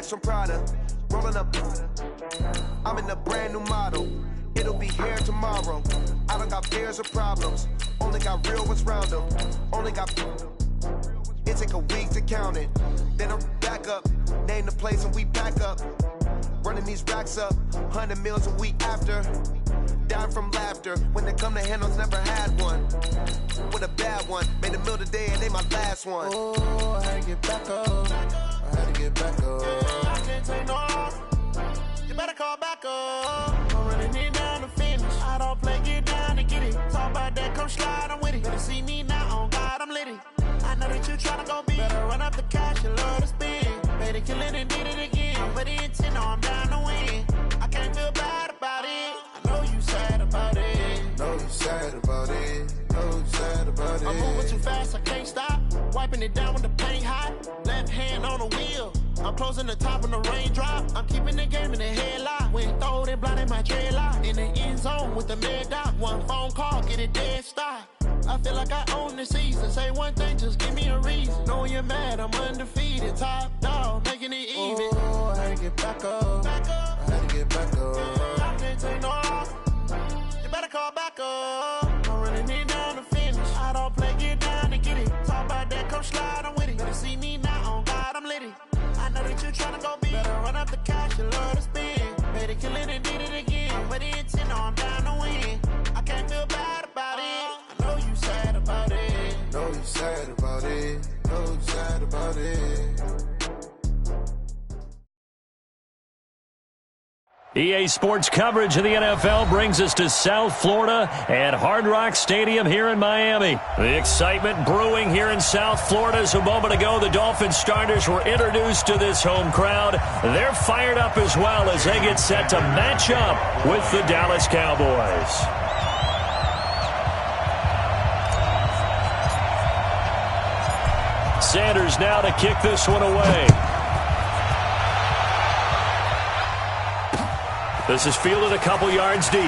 From Prada, rolling up. I'm in a brand new model. It'll be here tomorrow. I don't got fears or problems. Only got real ones round them. Only got. It take a week to count it. Then I'm back up. Name the place and we back up. Running these racks up. 100 meals a week after. Dying from laughter. When it come to handles, never had one. With a bad one. Made a meal today and they my last one. Oh, I had to get back up. I had to get back up. I can't take no loss. You better call back up. I'm running it down to finish. I don't play, get down to get it. Talk about that, come slide, I'm with it. Better see me now, on God, I'm litty. I know that you tryna go big. Better run up the cash, you love to spend. Better kill it and did it again. But the intent, no, I'm down to win. I can't feel bad about it. I know you sad about it. Know you sad about it. Know you sad about it. I'm moving too fast, I can't stop. Wiping it down with the paint hot. Left hand on the wheel. I'm closing the top on the raindrop. I'm keeping the game in the headlock. When throwed and blinded my dreadlock. In the end zone with the mad dot. One phone call, get it dead stop. I feel like I own the season. Say one thing, just give me a reason. Knowing you're mad, I'm undefeated. Top dog, making it even. Oh, I had to get back up. I had to get back up. I can't take no loss. You better call back up. I'm running it down to finish. I don't play, get down to get it. Talk about that, come slide, I'm with it. Better see me now, on God, I'm litty. I know that you tryna go big. Better run up the cash, you love to spend. Better kill it and did it again. But the intent, no, I'm down to win. I can't feel bad about it. I know you sad about it. Know you sad about it. Know you sad about it. EA Sports coverage of the NFL brings us to South Florida at Hard Rock Stadium here in Miami. The excitement brewing here in South Florida as a moment ago the Dolphins starters were introduced to this home crowd. They're fired up as well as they get set to match up with the Dallas Cowboys. Sanders now to kick this one away. This is fielded a couple yards deep.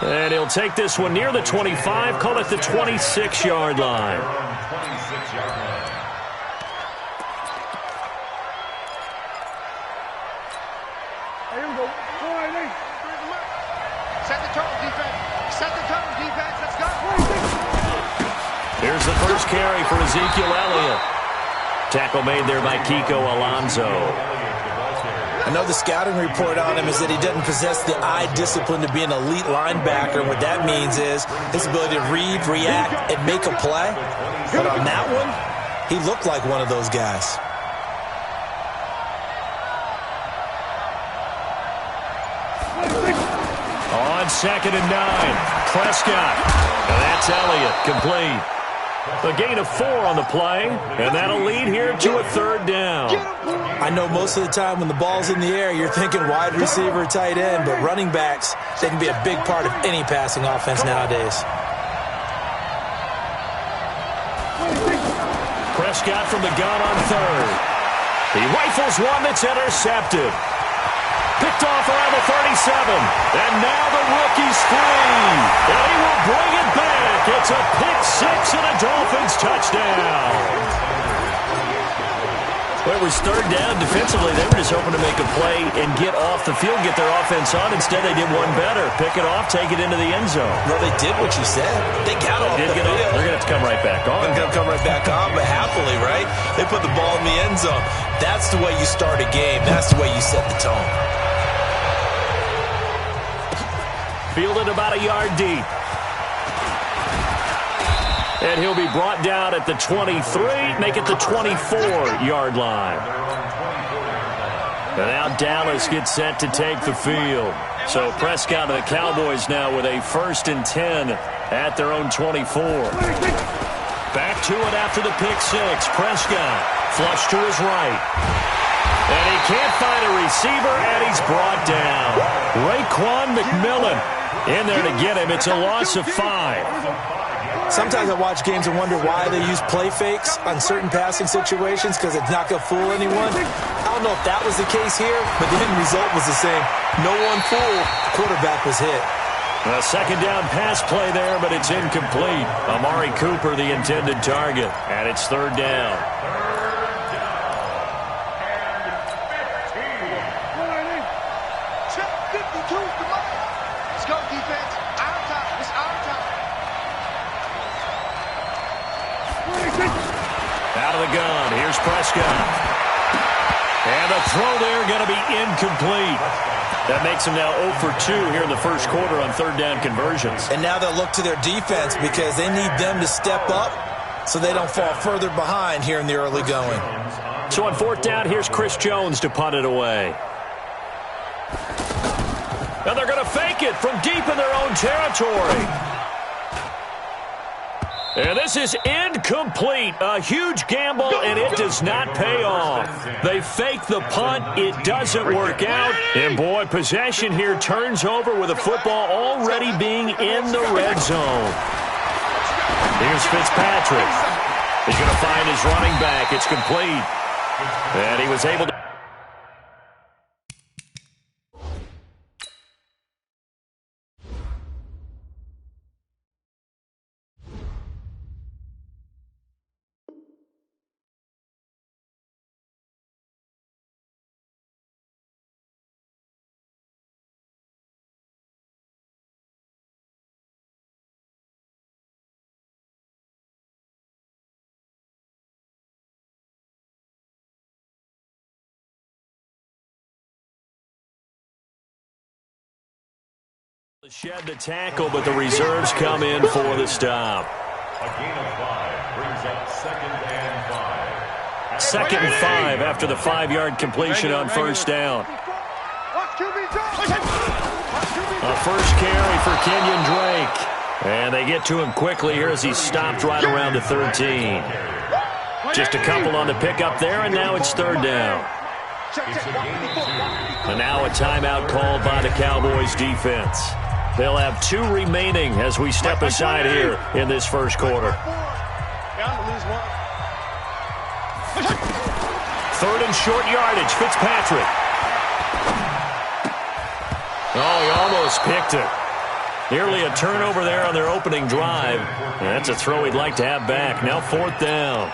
And he'll take this one near the 25, call it the 26-yard line. Here we go. Set the tone, defense. Set the tone, defense. Let's go. Here's the first carry for Ezekiel Elliott. Tackle made there by Kiko Alonso. I know the scouting report on him is that he doesn't possess the eye discipline to be an elite linebacker. What that means is his ability to read, react, and make a play. But on that one, he looked like one of those guys. On 2nd and 9, Prescott. And that's Elliott, complete. A gain of 4 on the play, and that'll lead here to a 3rd down. I know most of the time when the ball's in the air, you're thinking wide receiver, tight end, but running backs, they can be a big part of any passing offense nowadays. Prescott from the gun on 3rd. He rifles one that's intercepted. Picked off around the 37, and now the rookie's free. And he It's a pick six and a Dolphins touchdown. Well, it was third down. Defensively, they were just hoping to make a play and get off the field, get their offense on. Instead, they did one better. Pick it off, take it into the end zone. Well, they did what you said. They got off the field. They're going to have to come right back on. They're going to come right back on, but happily, right? They put the ball in the end zone. That's the way you start a game. That's the way you set the tone. Fielded about a yard deep. And he'll be brought down at the 23, make it the 24-yard line. And now Dallas gets set to take the field. So Prescott and the Cowboys now with a 1st and 10 at their own 24. Back to it after the pick six. Prescott flush to his right. And he can't find a receiver, and he's brought down. Raekwon McMillan in there to get him. It's a loss of 5. Sometimes I watch games and wonder why they use play fakes on certain passing situations because it's not going to fool anyone. I don't know if that was the case here, but the end result was the same. No one fooled. The quarterback was hit. A second down pass play there, but it's incomplete. Amari Cooper, the intended target, and it's third down. Check 52 the money. Let's go, defense. Our time. It's our time. Out of the gun. Here's Prescott. And the throw there going to be incomplete. That makes them now 0 for 2 here in the first quarter on third down conversions. And now they'll look to their defense because they need them to step up so they don't fall further behind here in the early going. So on fourth down, here's Chris Jones to punt it away. And they're going to fake it from deep in their own territory. And this is incomplete. A huge gamble, and it does not pay off. They fake the punt. It doesn't work out. And, boy, possession here turns over with the football already being in the red zone. Here's Fitzpatrick. He's going to find his running back. It's complete. And he was able to. Shed the tackle, but the reserves come in for the stop. A gain of 5 brings up 2nd and 5. 2nd and 5 after the 5-yard completion on first down. A first carry for Kenyon Drake. And they get to him quickly here as he's stopped right around the 13. Just a couple on the pickup there, and now it's third down. And now a timeout called by the Cowboys defense. They'll have 2 remaining as we step aside here in this first quarter. 3rd and short yardage, Fitzpatrick. Oh, he almost picked it. Nearly a turnover there on their opening drive. And that's a throw he'd like to have back. Now 4th down.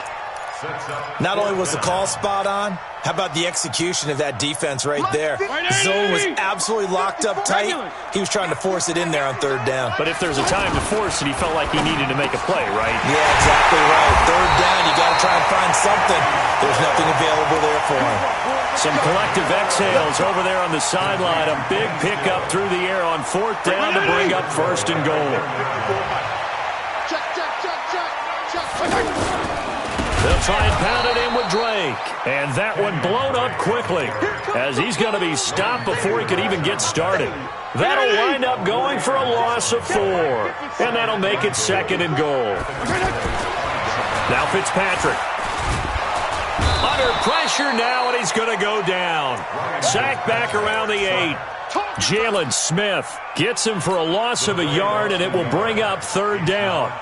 Not only was the call spot on, how about the execution of that defense right there? Zone was absolutely locked up tight. He was trying to force it in there on third down. But if there's a time to force it, he felt like he needed to make a play, right? Yeah, exactly right. Third down, you got to try and find something. There's nothing available there for him. Some collective exhales over there on the sideline. A big pickup through the air on 4th down to bring up 1st and goal. They'll try and pound it in with Drake. And that one blown up quickly as he's going to be stopped before he could even get started. That'll wind up going for a loss of 4. And that'll make it 2nd and goal. Now Fitzpatrick. Under pressure now, and he's going to go down. Sacked back around the 8. Jalen Smith gets him for a loss of a yard, and it will bring up 3rd down.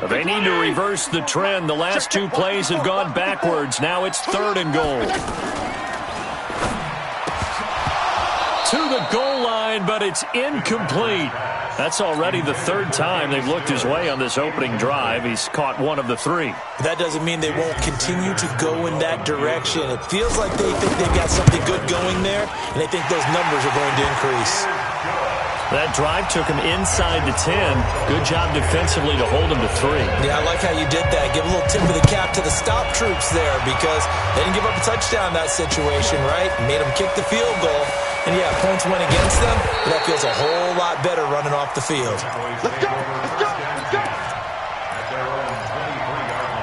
They need to reverse the trend. The last 2 plays have gone backwards. Now it's 3rd and goal. To the goal line, but it's incomplete. That's already the third time they've looked his way on this opening drive. He's caught one of the three. That doesn't mean they won't continue to go in that direction. It feels like they think they've got something good going there, and they think those numbers are going to increase. That drive took him inside the 10. Good job defensively to hold him to 3. Yeah, I like how you did that. Give a little tip of the cap to the stop troops there because they didn't give up a touchdown in that situation, right? Made them kick the field goal. And, yeah, points went against them, but that feels a whole lot better running off the field. Let's go! Let's go! Let's go! At their own 23-yard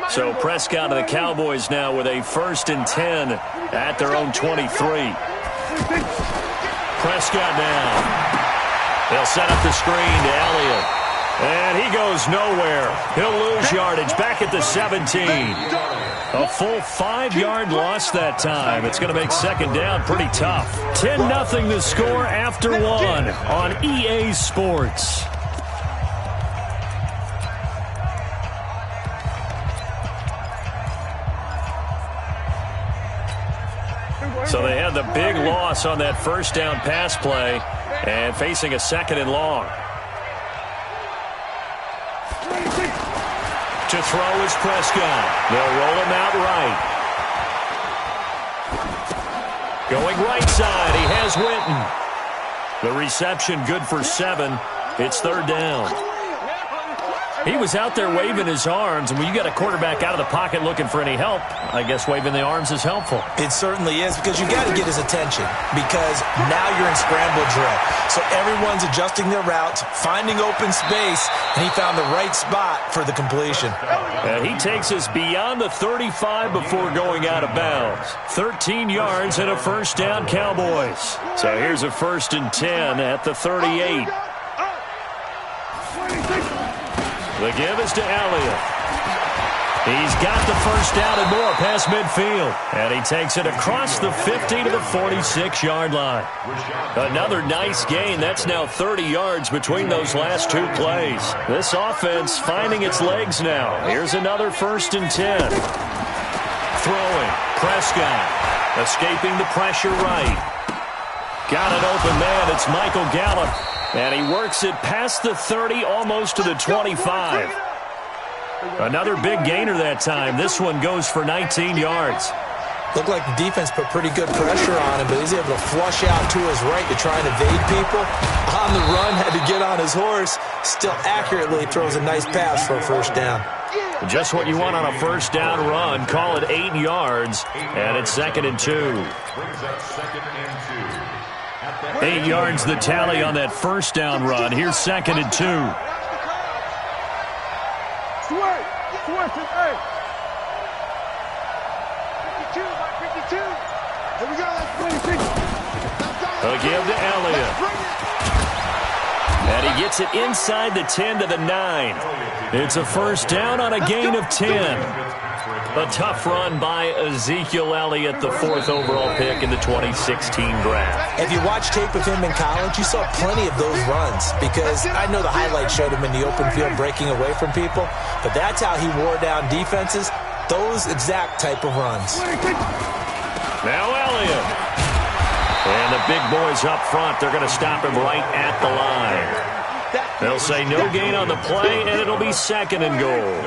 line. So Prescott and the Cowboys now with a 1st and 10 at their own 23. Prescott now. They'll set up the screen to Elliott. And he goes nowhere. He'll lose yardage back at the 17. A full 5-yard loss that time. It's going to make second down pretty tough. 10-0 the score after 1 on EA Sports. So they had the big loss on that first down pass play and facing a 2nd and long. To throw is Prescott. They'll roll him out right. Going right side, he has Witten. The reception good for 7. It's 3rd down. He was out there waving his arms, and when you got a quarterback out of the pocket looking for any help, I guess waving the arms is helpful. It certainly is because you got to get his attention because now you're in scramble drill. So everyone's adjusting their routes, finding open space, and he found the right spot for the completion. And he takes us beyond the 35 before going out of bounds. 13 yards and a 1st down, Cowboys. So here's a 1st and 10 at the 38. The give is to Elliott. He's got the 1st down and more past midfield. And he takes it across the 50 to the 46-yard line. Another nice gain. That's now 30 yards between those last 2 plays. This offense finding its legs now. Here's another 1st and 10. Throwing. Prescott. Escaping the pressure right. Got an open man. It's Michael Gallup. And he works it past the 30, almost to the 25. Another big gainer that time. This one goes for 19 yards. Looked like the defense put pretty good pressure on him, but he's able to flush out to his right to try and evade people. On the run, had to get on his horse. Still accurately throws a nice pass for a 1st down. Just what you want on a 1st down run. Call it 8 yards, and it's 2nd and 2. Brings up 2nd and 2. 8 yards the tally on that 1st down run. Here's 2nd and 2. Switch to 8. 52, 52. Here we go, that's 26. A give to Elliott. And he gets it inside the 10 to the 9. It's a 1st down on a gain of 10. A tough run by Ezekiel Elliott, the 4th overall pick in the 2016 draft. If you watch tape of him in college, you saw plenty of those runs because I know the highlights showed him in the open field breaking away from people, but that's how he wore down defenses, those exact type of runs. Now Elliott. And the big boys up front, they're going to stop him right at the line. They'll say no gain on the play, and it'll be 2nd and goal.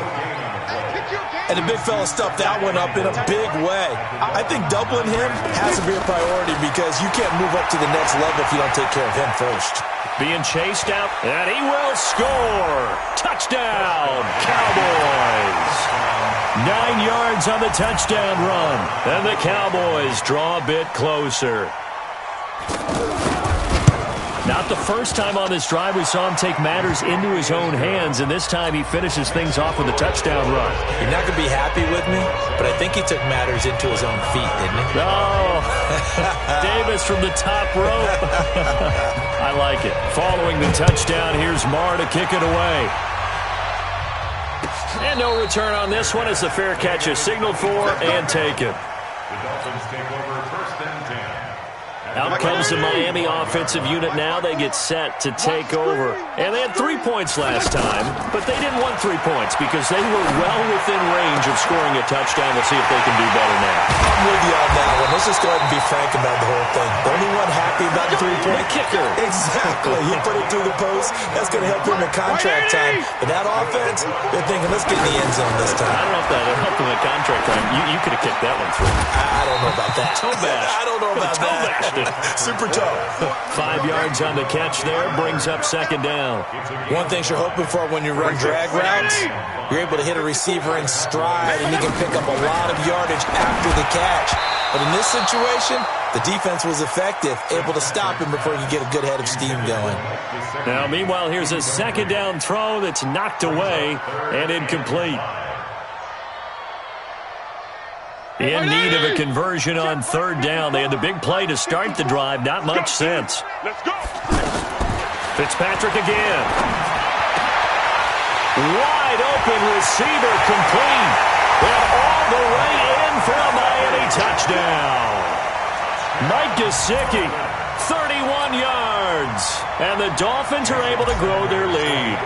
And the big fella stuffed that one up in a big way. I think doubling him has to be a priority because you can't move up to the next level if you don't take care of him first. Being chased out, and he will score. Touchdown, Cowboys. 9 yards on the touchdown run. And the Cowboys draw a bit closer. Not the first time on this drive we saw him take matters into his own hands, and this time he finishes things off with a touchdown run. You're not going to be happy with me, but I think he took matters into his own feet, didn't he? Oh, Davis from the top rope. I like it. Following the touchdown, here's Marr to kick it away. And no return on this one as the fair catch is signaled for and taken. The Dolphins take over 1st and 10. Out comes the Miami offensive unit now. They get set to take over. And they had 3 points last time, but they didn't want 3 points because they were well within range of scoring a touchdown. We'll see if they can do better now. I'm with you on that one. Let's just go ahead and be frank about the whole thing. The only one happy about the three-point kicker. Exactly. He put it through the post. That's going to help him in contract time. But that offense, they're thinking, let's get in the end zone this time. I don't know if that helped him in contract time. You could have kicked that one through. I don't know about that. Toe bash. I don't know about that. Super toe. 5 yards on the catch there. Brings up second down. One thing you're hoping for when you run drag routes, you're able to hit a receiver in stride, and he can pick up a lot of yardage after the catch. But in this situation, the defense was effective, able to stop him before he could get a good head of steam going. Now, meanwhile, here's a second down throw that's knocked away and incomplete. In need of a conversion on third down. They had the big play to start the drive. Not much sense. Let's go. Fitzpatrick again. Wide open receiver complete. And all the way in for a Miami touchdown. Mike Gesicki, 31 yards. And the Dolphins are able to grow their lead.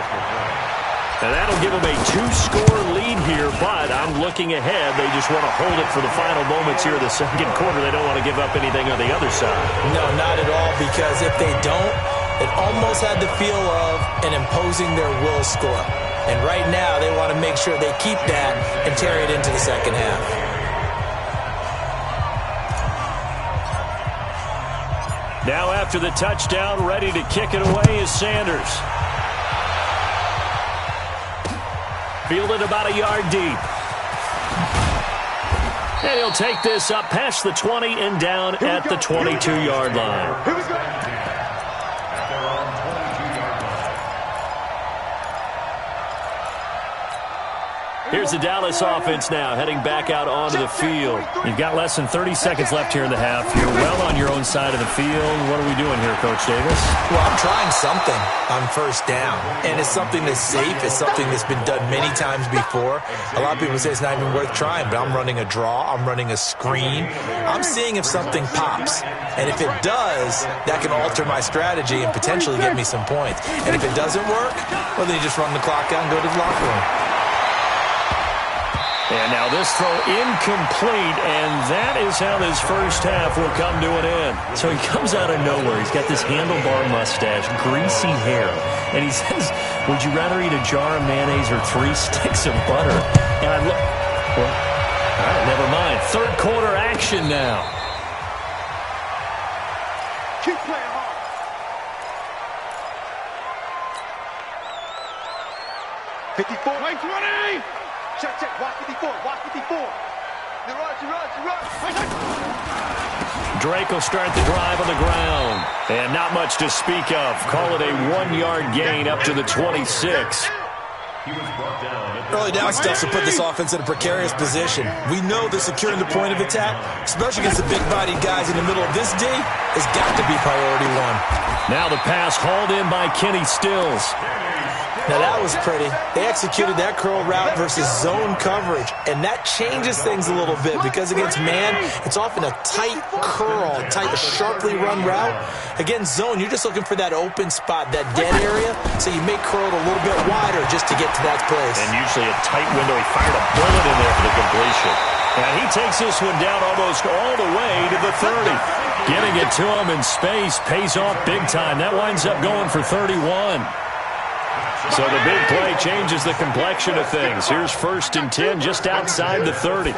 And that'll give them a 2-score lead here, but I'm looking ahead. They just want to hold it for the final moments here of the second quarter. They don't want to give up anything on the other side. No, not at all, because if they don't, it almost had the feel of an imposing their will score. And right now, they want to make sure they keep that and carry it into the second half. Now after the touchdown, ready to kick it away is Sanders. Fielded about a yard deep. And he'll take this up past the 20 and down at the 22-yard line. Here we go. Here's the Dallas offense now, heading back out onto the field. You've got less than 30 seconds left here in the half. You're well on your own side of the field. What are we doing here, Coach Davis? Well, I'm trying something on first down, and it's something that's safe. It's something that's been done many times before. A lot of people say it's not even worth trying, but I'm running a draw. I'm running a screen. I'm seeing if something pops, and if it does, that can alter my strategy and potentially get me some points. And if it doesn't work, well, then you just run the clock out and go to the locker room. And now this throw incomplete, and that is how this first half will come to an end. So he comes out of nowhere. He's got this handlebar mustache, greasy hair, and he says, would you rather eat a jar of mayonnaise or 3 sticks of butter? And I look, well, all right, never mind. Third quarter action now. Keep playing hard. '54. Wait, 20. Check, watch 54, watch 54. You rush. Drake will start the drive on the ground. And not much to speak of. Call it a 1-yard gain up to the 26. Early down stuff to put this offense in a precarious position. We know they're securing the point of attack, especially against the big-bodied guys in the middle of this D, has got to be priority one. Now the pass hauled in by Kenny Stills. Now that was pretty. They executed that curl route versus zone coverage, and that changes things a little bit because against man, it's often a tight curl, sharply run route. Against zone, you're just looking for that open spot, that dead area, so you make curl a little bit wider just to get to that place. And usually a tight window. He fired a bullet in there for the completion. And he takes this one down almost all the way to the 30. Getting it to him in space pays off big time. That winds up going for 31. So the big play changes the complexion of things. Here's 1st and 10 just outside the 30.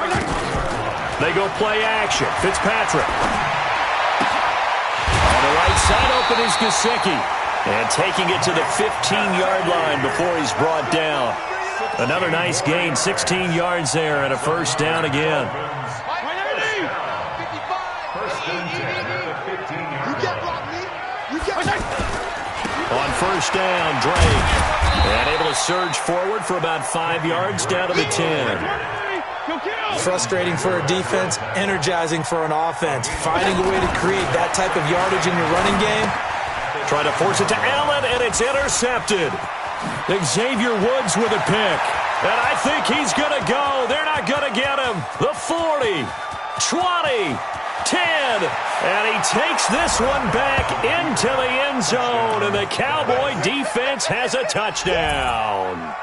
They go play action. Fitzpatrick. On the right side open is Gesicki. And taking it to the 15-yard line before he's brought down. Another nice gain, 16 yards there and a first down again. On first down, Drake. And able to surge forward for about 5 yards down to the 10. Frustrating for a defense, energizing for an offense. Finding a way to create that type of yardage in your running game. Trying to force it to Allen, and it's intercepted. Xavier Woods with a pick. And I think he's going to go. They're not going to get him. The 40. 20, 10, and he takes this one back into the end zone, and the Cowboy defense has a touchdown.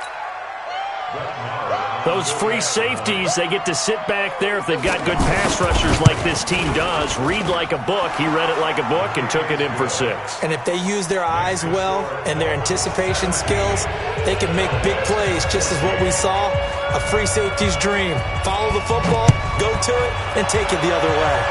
Those free safeties, they get to sit back there if they've got good pass rushers like this team does. Read like a book. He read it like a book and took it in for 6. And if they use their eyes well and their anticipation skills, they can make big plays, just as what we saw, a free safety's dream. Follow the football, go to it, and take it the other way.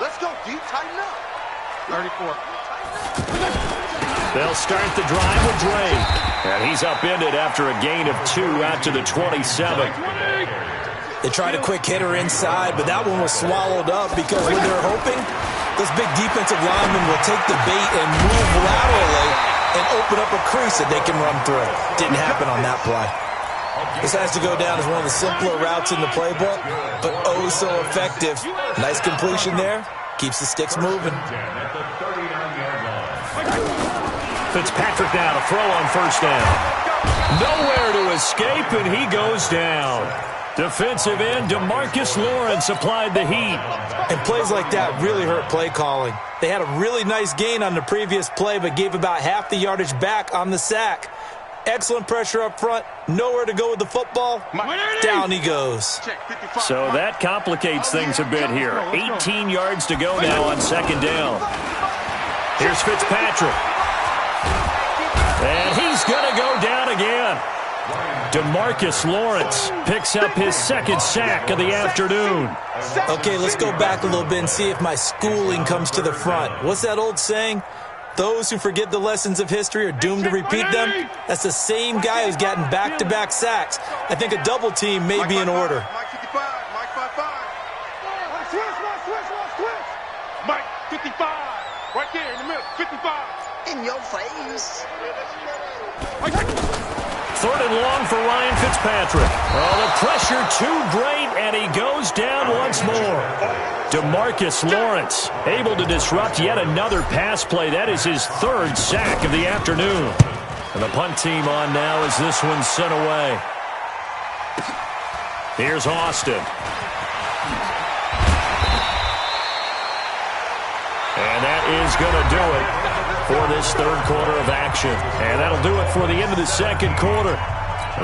Let's go, D. Tighten up. 34. They'll start the drive with Dre. And he's upended after a gain of 2 out to the 27. They tried a quick hitter inside, but that one was swallowed up because when they're hoping, those big defensive linemen will take the bait and move laterally and open up a crease that they can run through. Didn't happen on that play. This has to go down as one of the simpler routes in the playbook, but oh so effective. Nice completion there. Keeps the sticks moving. Fitzpatrick now to throw on first down. Nowhere to escape, and he goes down. Defensive end DeMarcus Lawrence applied the heat. And plays like that really hurt play calling. They had a really nice gain on the previous play, but gave about half the yardage back on the sack. Excellent pressure up front. Nowhere to go with the football. Down he goes. So that complicates things a bit here. 18 yards to go now on second down. Here's Fitzpatrick. And he's going to go down again. DeMarcus Lawrence picks up his second sack of the afternoon. Okay, let's go back a little bit and see if my schooling comes to the front. What's that old saying? Those who forget the lessons of history are doomed to repeat them. That's the same guy who's gotten back-to-back sacks. I think a double team may be in order. Mike 55. Mike 55. Switch. Mike 55. Right there in the middle. 55. In your face. Third and long for Ryan Fitzpatrick. Oh, the pressure too great, and he goes down once more. DeMarcus Lawrence able to disrupt yet another pass play. That is his third sack of the afternoon. And the punt team on now as this one's sent away. Here's Austin. And that is going to do it for this third quarter of action. And that'll do it for the end of the second quarter.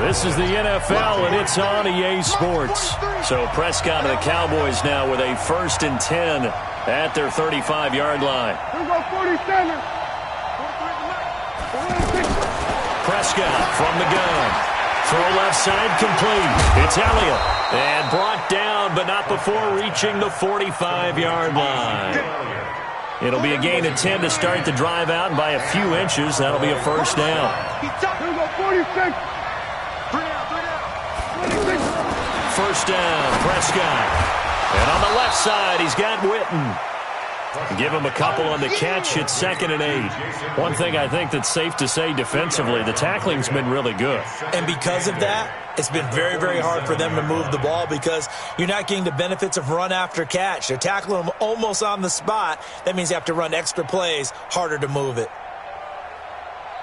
This is the NFL, and it's on EA Sports. So Prescott and the Cowboys now with a 1st and 10 at their 35-yard line. Prescott from the gun. Throw left side complete. It's Elliott. And brought down, but not before reaching the 45-yard line. It'll be a gain of 10 to start the drive out, and by a few inches, that'll be a first down. First down, Prescott. And on the left side, he's got Witten. Give him a couple on the catch. It's 2nd and 8. One thing I think that's safe to say defensively, the tackling's been really good. And because of that, it's been very, very hard for them to move the ball because you're not getting the benefits of run after catch. They're tackling them almost on the spot. That means you have to run extra plays, harder to move it.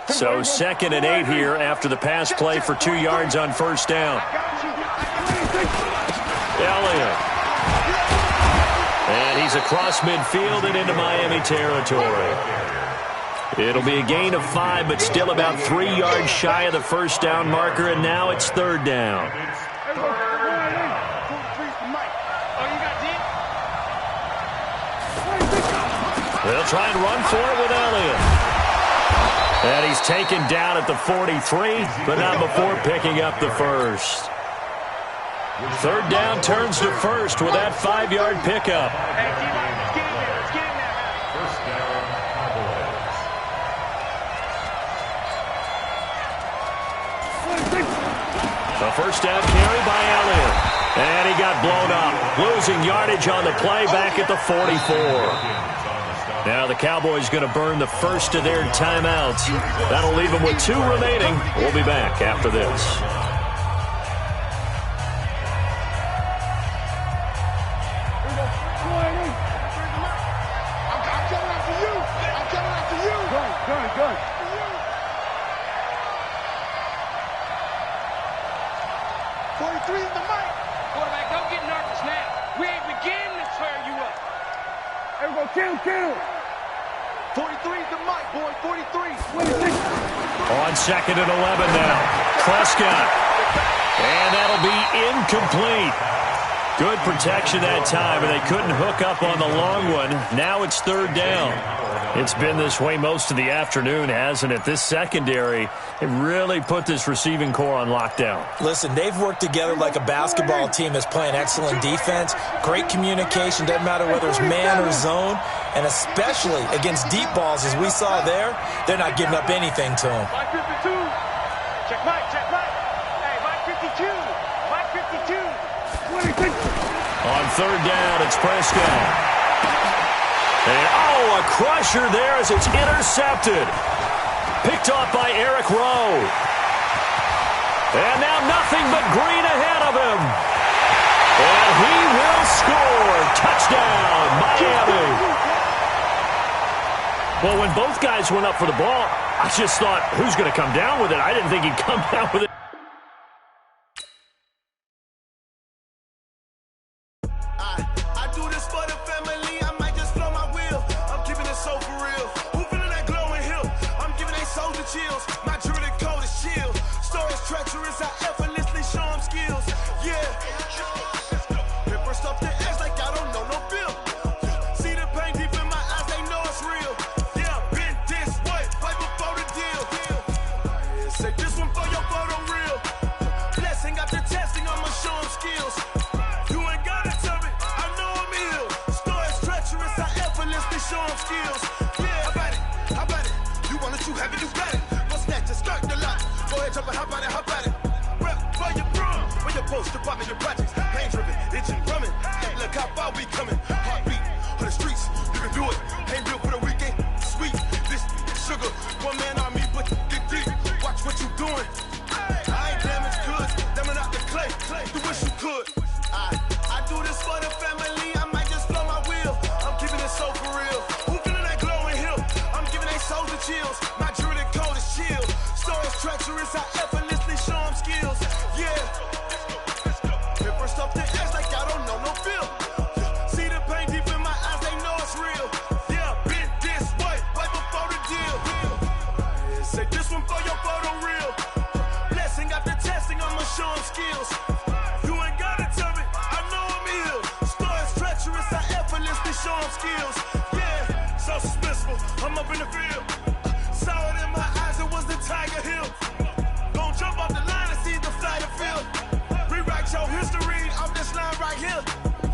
So 2nd and 8 here after the pass play for 2 yards on first down. Elliott. And he's across midfield and into Miami territory. It'll be a gain of 5, but still about 3 yards shy of the first down marker, and now it's third down. They'll try and run for it with Elliott. And he's taken down at the 43, but not before picking up the first. Third down turns to first with that 5-yard pickup. A first down carry by Elliott. And he got blown up. Losing yardage on the play back at the 44. Now the Cowboys going to burn the first of their timeouts. That'll leave them with 2 remaining. We'll be back after this. 43 is the mic. Quarterback, don't get nervous now. We ain't beginning to tear you up. Everybody kill. 43 is the mic, boy. 43. 26. On second and 11 now. Prescott. And that'll be incomplete. Good protection that time, and they couldn't hook up on the long one. Now it's third down. It's been this way most of the afternoon, hasn't it? This secondary, it really put this receiving core on lockdown. Listen, they've worked together like a basketball team that's playing excellent defense. Great communication, doesn't matter whether it's man or zone. And especially against deep balls, as we saw there, they're not giving up anything to them. Mike 52. Check Mike. Hey, Mike 52. Mike 52. 26. On third down, it's Prescott. And, a crusher there as it's intercepted. Picked off by Eric Rowe. And now nothing but green ahead of him. And he will score. Touchdown, Miami. Well, when both guys went up for the ball, I just thought, who's going to come down with it? I didn't think he'd come down with it. I do this for the family. I might just blow my wheel. I'm keeping it so for real. Who feeling that glowing hill? I'm giving they soldier chills. My jewelry code is chill. Stories treacherous. I effortlessly show them skills. Yeah. Paper stuff the edge like I don't know no bill. See the pain deep in my eyes. They know it's real. Yeah, been this way right before the deal. Say this one for your photo real. Blessing after testing. I'ma show them skills. You ain't gotta tell me. I know I'm ill. Stories treacherous. I effortlessly show them skills. Yeah, how about it? You want it, you have it, you got it. Go snatch it, skirt the lot. Go ahead, jump it, how about it? Rep where you from? Where you post, department, your projects. Pain driven, itching, drumming. Hey, look how far we coming. Heartbeat on the streets, you can do it. Ain't real for the weekend, sweet. This sugar, one man army, but get deep. Watch what you doing. I ain't damaged goods, damn out the clay. You wish you could. I do this for the family. I might just blow my wheel. I'm keeping it so for real. Who feeling that glowing hill? I'm giving they soldier chills. My jewelry code is chill. Stories treacherous. I effortlessly show them skills. Yeah. Paper stuff the edge like I don't know no feel. See the pain deep in my eyes. They know it's real. Yeah, been this way right before the deal. Say this one for your photo real. Blessing after testing. I'ma show them skills. You ain't gotta tell me. I know I'm ill. Stories treacherous. I effortlessly show them skills. Yeah, so suspenseful. I'm up in the field. Saw it in my eyes. It was the Tiger Hill. Gon' jump off the line and see the fly the field. Rewrite your history off this line right here.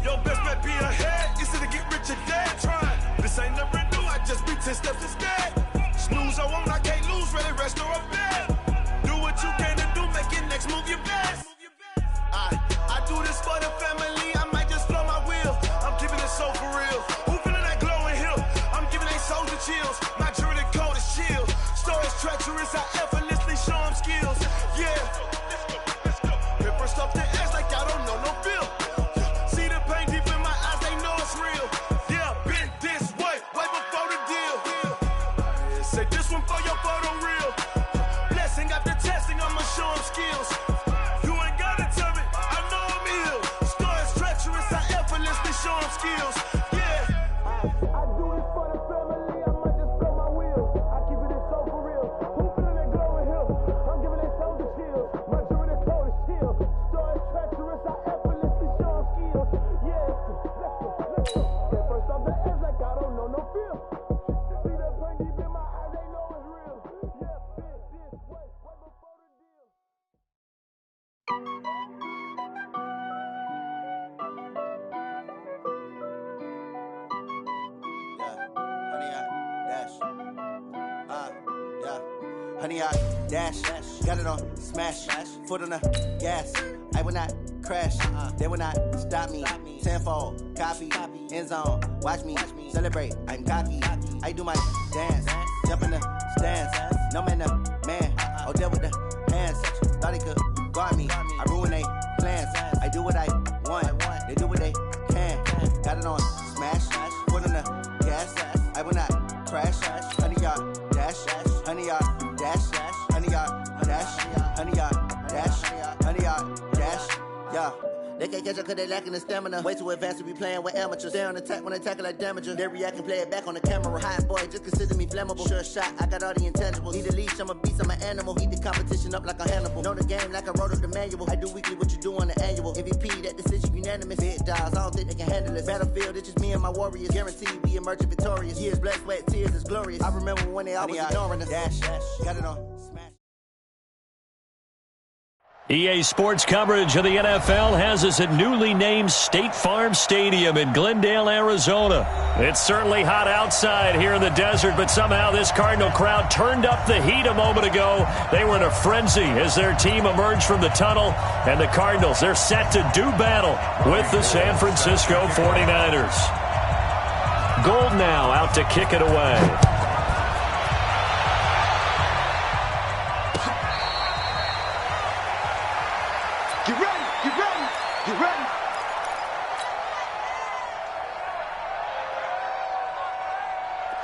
Your best bet be ahead. Easy to get rich or dead. Trying. This ain't never new. I just be 10 steps instead. Snooze I won't. I can't lose. Ready, rest or a bed. Do what you can to do. Make your next move your best. I do this for the family. I might just blow my wheel. I'm keeping it so for real. Who feeling that glowing hill? I'm giving they soldier chills. My jewelry code is chill. Stories treacherous. I effortlessly show them skills. Yeah. Paper stuff the edge like I don't know no feel. See the pain deep in my eyes. They know it's real. Yeah, been this way right before the deal. Say this one for your photo real. Blessing after testing. I'ma show them skills. You ain't gotta tell me. I know I'm ill. Stories treacherous. I effortlessly show them skills. Yeah. I do this for the family. I might just blow my wheel. I keep it so for real. Who feeling that glowing hill? I'm giving they soldier chills. My jewelry code is chill. Stories treacherous. I effortlessly show them skills. Yeah. Let's go. Get first off the edge like I don't know no feel. See that pain deep in my eyes. They know it's real. Yeah, been this way right before the deal. Honey, I dash, got it on smash, foot on the gas. I will not crash, they will not stop me. Tenfold, copy, end zone, watch me celebrate. I'm cocky, I do my dance, jump in the stands. No man, the man, oh, there with the hands. Thought he could guard me, I ruin they plans. I do what I want, they do what they can. Got it on smash, foot on the gas. I will not crash, honey, y'all dash, honey, y'all dash, honey, y'all dash, honey, y'all dash, honey, y'all dash. Yeah. They can't catch up because they lacking the stamina. Way too advanced to be playing with amateurs. Stay on attack when they tackle like damager. They react and play it back on the camera. Hot boy, just consider me flammable. Sure shot, I got all the intangibles. Need a leash, I'm a beast, I'm an animal. Heat the competition up like a Hannibal. Know the game like I wrote up the manual. I do weekly what you do on the annual. MVP, that decision unanimous. Big dogs, I don't think they can handle it. Battlefield, it's just me and my warriors. Guaranteed we emerge victorious. Years, blood, sweat, tears is glorious. I remember when they always ignoring us. Dash, got it on. Smash. EA Sports coverage of the NFL has us at newly named State Farm Stadium in Glendale, Arizona. It's certainly hot outside here in the desert, but somehow this Cardinal crowd turned up the heat a moment ago. They were in a frenzy as their team emerged from the tunnel, and the Cardinals, they're set to do battle with the San Francisco 49ers. Gold now out to kick it away. Get ready, get ready, get ready.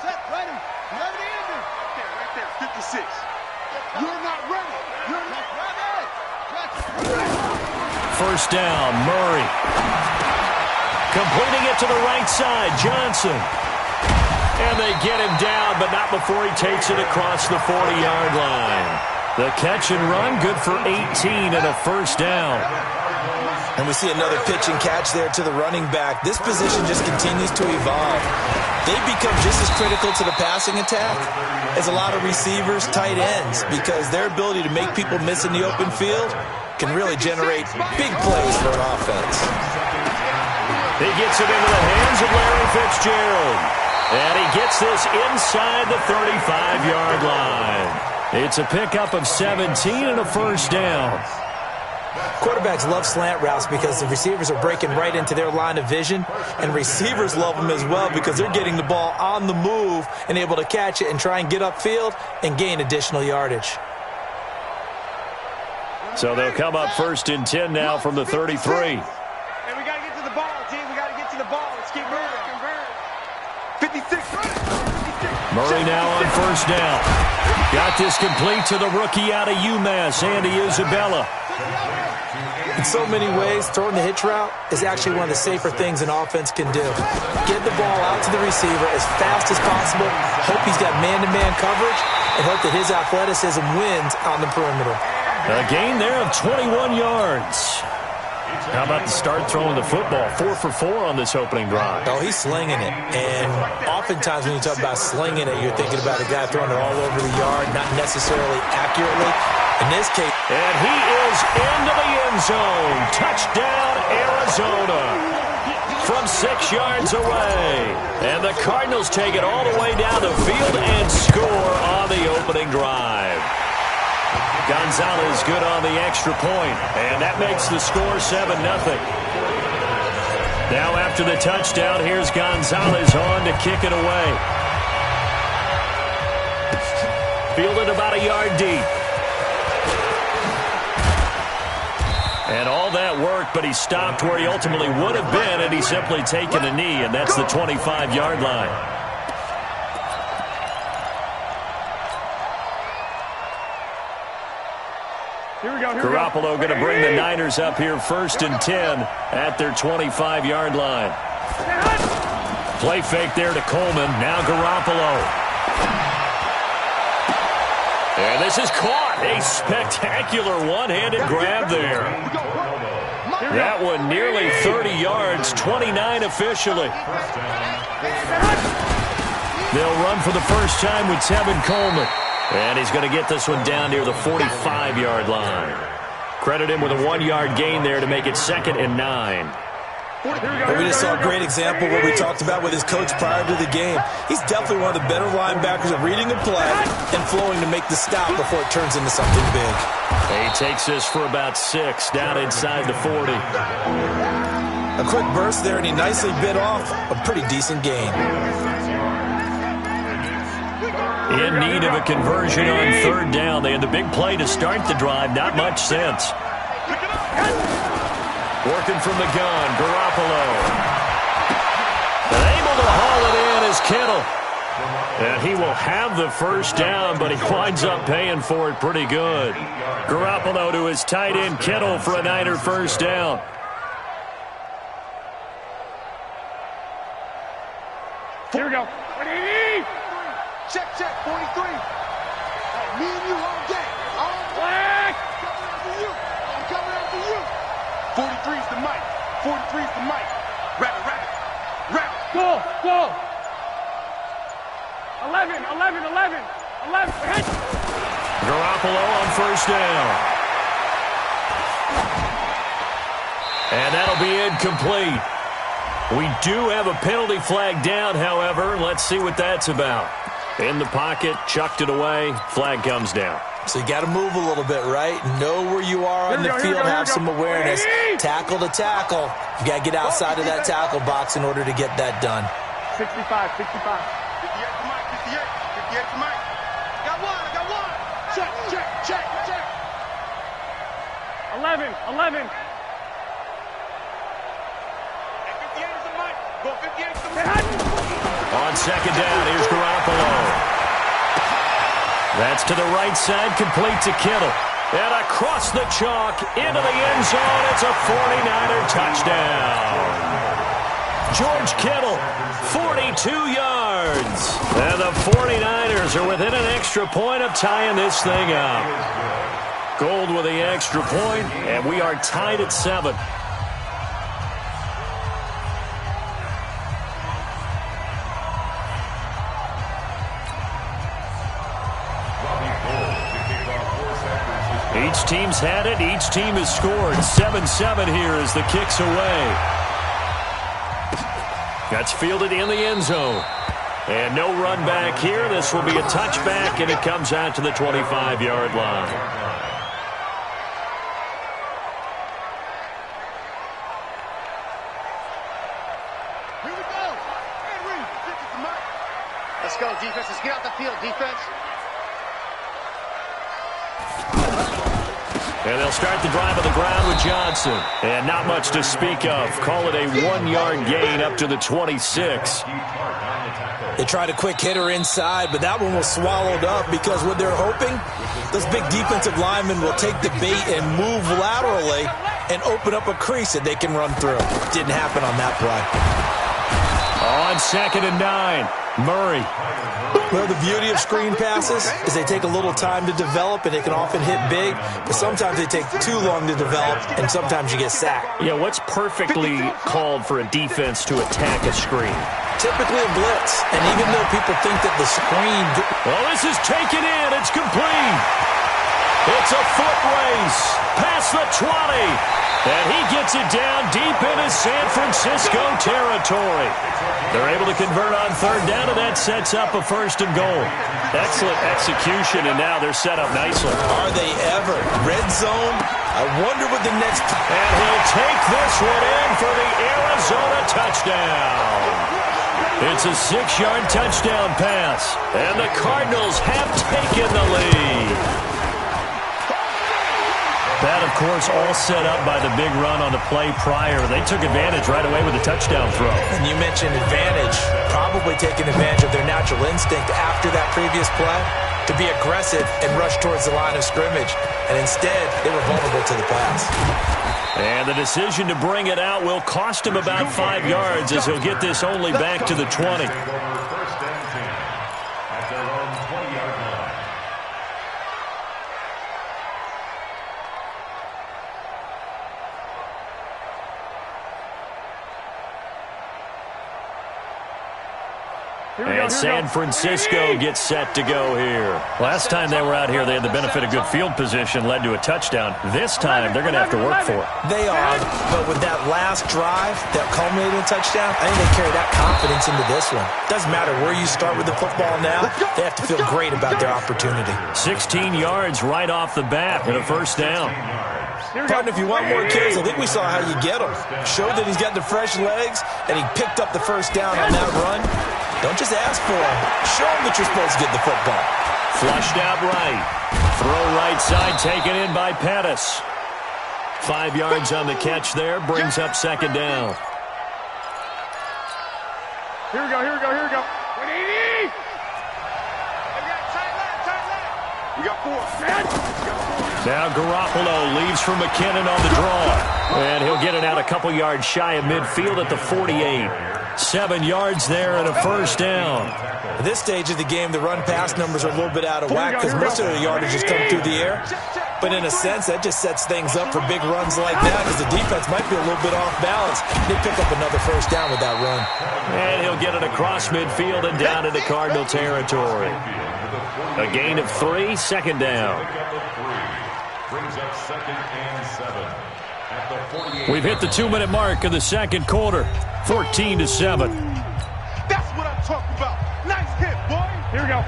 Set, ready. You ready to end it? Right there, 56. You're not ready. You're not ready. First down, Murray. Completing it to the right side, Johnson. And they get him down, but not before he takes it across the 40-yard line. The catch and run, good for 18 and a first down. And we see another pitch and catch there to the running back. This position just continues to evolve. They become just as critical to the passing attack as a lot of receivers, tight ends, because their ability to make people miss in the open field can really generate big plays for an offense. He gets it into the hands of Larry Fitzgerald. And he gets this inside the 35-yard line. It's a pickup of 17 and a first down. Quarterbacks love slant routes because the receivers are breaking right into their line of vision, and receivers love them as well because they're getting the ball on the move and able to catch it and try and get upfield and gain additional yardage. So they'll come up first and 10 now from the 33. And we got to get to the ball, team. We got to get to the ball. Let's keep moving. 56. Murray now on first down. Got this complete to the rookie out of UMass, Andy Isabella. In so many ways, throwing the hitch route is actually one of the safer things an offense can do. Get the ball out to the receiver as fast as possible, hope he's got man-to-man coverage, and hope that his athleticism wins on the perimeter. A gain there of 21 yards. How about the start throwing the football? 4 for 4 on this opening drive. Oh, he's slinging it. And oftentimes when you talk about slinging it, you're thinking about a guy throwing it all over the yard, not necessarily accurately. In this case. And he is into the end zone. Touchdown, Arizona. From 6 yards away. And the Cardinals take it all the way down the field and score on the opening drive. Gonzalez good on the extra point, and that makes the score 7-0. Now after the touchdown, here's Gonzalez on to kick it away. Fielded about a yard deep. And all that work, but he stopped where he ultimately would have been, and he's simply taken a knee, and that's the 25-yard line. Garoppolo going to bring the Niners up here first and 10 at their 25-yard line. Play fake there to Coleman. Now Garoppolo. And this is caught. A spectacular one-handed grab there. That one nearly 30 yards, 29 officially. They'll run for the first time with Tevin Coleman. And he's going to get this one down near the 45-yard line. Credit him with a 1-yard gain there to make it 2nd and 9. We just saw a great example of what we talked about with his coach prior to the game. He's definitely one of the better linebackers at reading a play and flowing to make the stop before it turns into something big. He takes this for about 6 down inside the 40. A quick burst there, and he nicely bit off a pretty decent gain. In need of a conversion on 3rd down. They had the big play to start the drive. Not much sense. Working from the gun, Garoppolo. And able to haul it in is Kittle. And he will have the first down, but he winds up paying for it pretty good. Garoppolo to his tight end, Kittle, for a Niner first down. Here we go. Check, 43. Me and you all day. All Black. I'm coming after you. 43's the mic. 43's the mic. Rabbit. Go. 11. Hit. Garoppolo on first down. And that'll be incomplete. We do have a penalty flag down, however. Let's see what that's about. In the pocket, chucked it away. Flag comes down. So you got to move a little bit, right? Know where you are on the field, have some awareness. Tackle to tackle. You got to get outside of that tackle box in order to get that done. 65. 58 to Mike. 58 to Mike. Got one. Check. 11. 58 is the mic. Go 58 is the mic. On second down, here's Garoppolo. That's to the right side, complete to Kittle. And across the chalk, into the end zone. It's a 49er touchdown. George Kittle, 42 yards. And the 49ers are within an extra point of tying this thing up. Gold with the extra point, and we are tied at 7. Each team's had it. Each team has scored. 7-7 here as the kick's away. That's fielded in the end zone. And no run back here. This will be a touchback, and it comes out to the 25-yard line. Here we go. Henry, 50 to Mike. Let's go, defense. Let's get out the field, defense. And they'll start the drive on the ground with Johnson. And not much to speak of. Call it a 1-yard gain up to the 26. They tried a quick hitter inside, but that one was swallowed up because what they're hoping, those big defensive linemen will take the bait and move laterally and open up a crease that they can run through. Didn't happen on that play. On second and 9, Murray. Well, the beauty of screen passes is they take a little time to develop, and they can often hit big, but sometimes they take too long to develop, and sometimes you get sacked. Yeah, what's perfectly called for a defense to attack a screen? Typically a blitz, and even though people think that the screen... Well, this is taken in. It's complete. It's a foot race past the 20. And he gets it down deep into San Francisco territory. They're able to convert on third down, and that sets up a first and goal. Excellent execution, and now they're set up nicely. Are they ever? Red zone? I wonder what the next... And he'll take this one in for the Arizona touchdown. It's a 6-yard touchdown pass, and the Cardinals have taken the lead. That, of course, all set up by the big run on the play prior. They took advantage right away with a touchdown throw. And you mentioned advantage, probably taking advantage of their natural instinct after that previous play to be aggressive and rush towards the line of scrimmage. And instead, they were vulnerable to the pass. And the decision to bring it out will cost him about 5 yards as he'll get this only back to the 20. And San Francisco gets set to go here. Last time they were out here, they had the benefit of good field position, led to a touchdown. This time, they're going to have to work for it. They are, but with that last drive that culminated in a touchdown, I think they carry that confidence into this one. Doesn't matter where you start with the football now, they have to feel great about their opportunity. 16 yards right off the bat and a first down. Partner, if you want more kills, I think we saw how you get them. Showed that he's got the fresh legs, and he picked up the first down on that run. Don't just ask for him. Show him that you're supposed to get the football. Flushed out right. Throw right side taken in by Pettis. 5 yards on the catch there. Brings up second down. Here we go. 180. Now Garoppolo leaves for McKinnon on the draw. And he'll get it out a couple yards shy of midfield at the 48. 7 yards there and a first down. At this stage of the game, the run-pass numbers are a little bit out of whack because most of the yardage has come through the air. But in a sense, that just sets things up for big runs like that because the defense might be a little bit off balance. They pick up another first down with that run. And he'll get it across midfield and down into Cardinal territory. A gain of 3, second down. Brings up 2nd and 7 at the 48. We've hit the 2-minute mark of the second quarter, 14-7. That's what I'm talking about. Nice hit, boy. Here we go.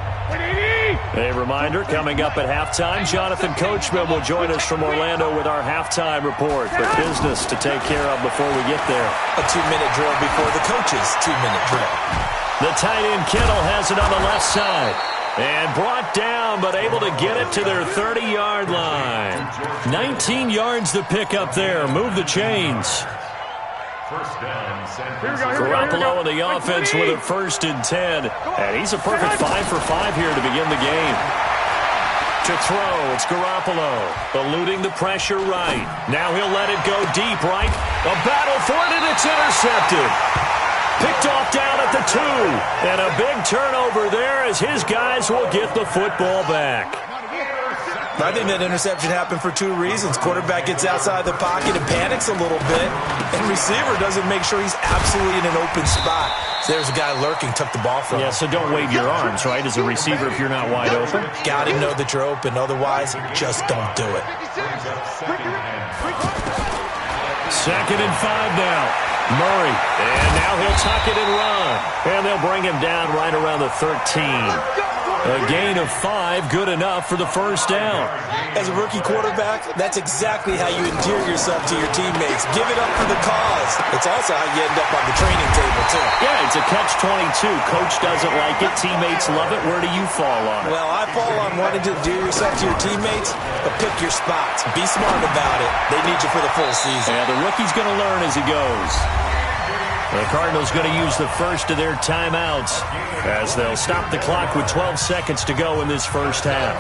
A reminder, coming up at halftime, Jonathan Coachman will join us from Orlando with our halftime report. But business to take care of before we get there. A 2-minute drill before the coach's 2-minute drill. The tight end Kittle has it on the left side. And brought down, but able to get it to their 30-yard line. 19 yards to pick up there. Move the chains. First down, San Francisco. Garoppolo in the offense with a 1st and 10. And he's a perfect 5 for 5 here to begin the game. To throw, it's Garoppolo. Eluding the pressure right. Now he'll let it go deep right. A battle for it, and it's intercepted. Picked off down at the 2. And a big turnover there as his guys will get the football back. I think that interception happened for 2 reasons. Quarterback gets outside the pocket and panics a little bit. And receiver doesn't make sure he's absolutely in an open spot. So there's a guy lurking, took the ball from him. Yeah, so don't wave your arms, right, as a receiver if you're not wide open. Got to know that you're open. Otherwise, just don't do it. 2nd and 5 now. Murray, and now he'll tuck it and run. And they'll bring him down right around the 13. A gain of 5, good enough for the first down. As a rookie quarterback, that's exactly how you endear yourself to your teammates. Give it up for the cause. It's also how you end up on the training table, too. Yeah, it's a catch-22. Coach doesn't like it. Teammates love it. Where do you fall on it? Well, I fall on wanting to endear yourself to your teammates, but pick your spots. Be smart about it. They need you for the full season. Yeah, the rookie's going to learn as he goes. The Cardinals going to use the first of their timeouts as they'll stop the clock with 12 seconds to go in this first half.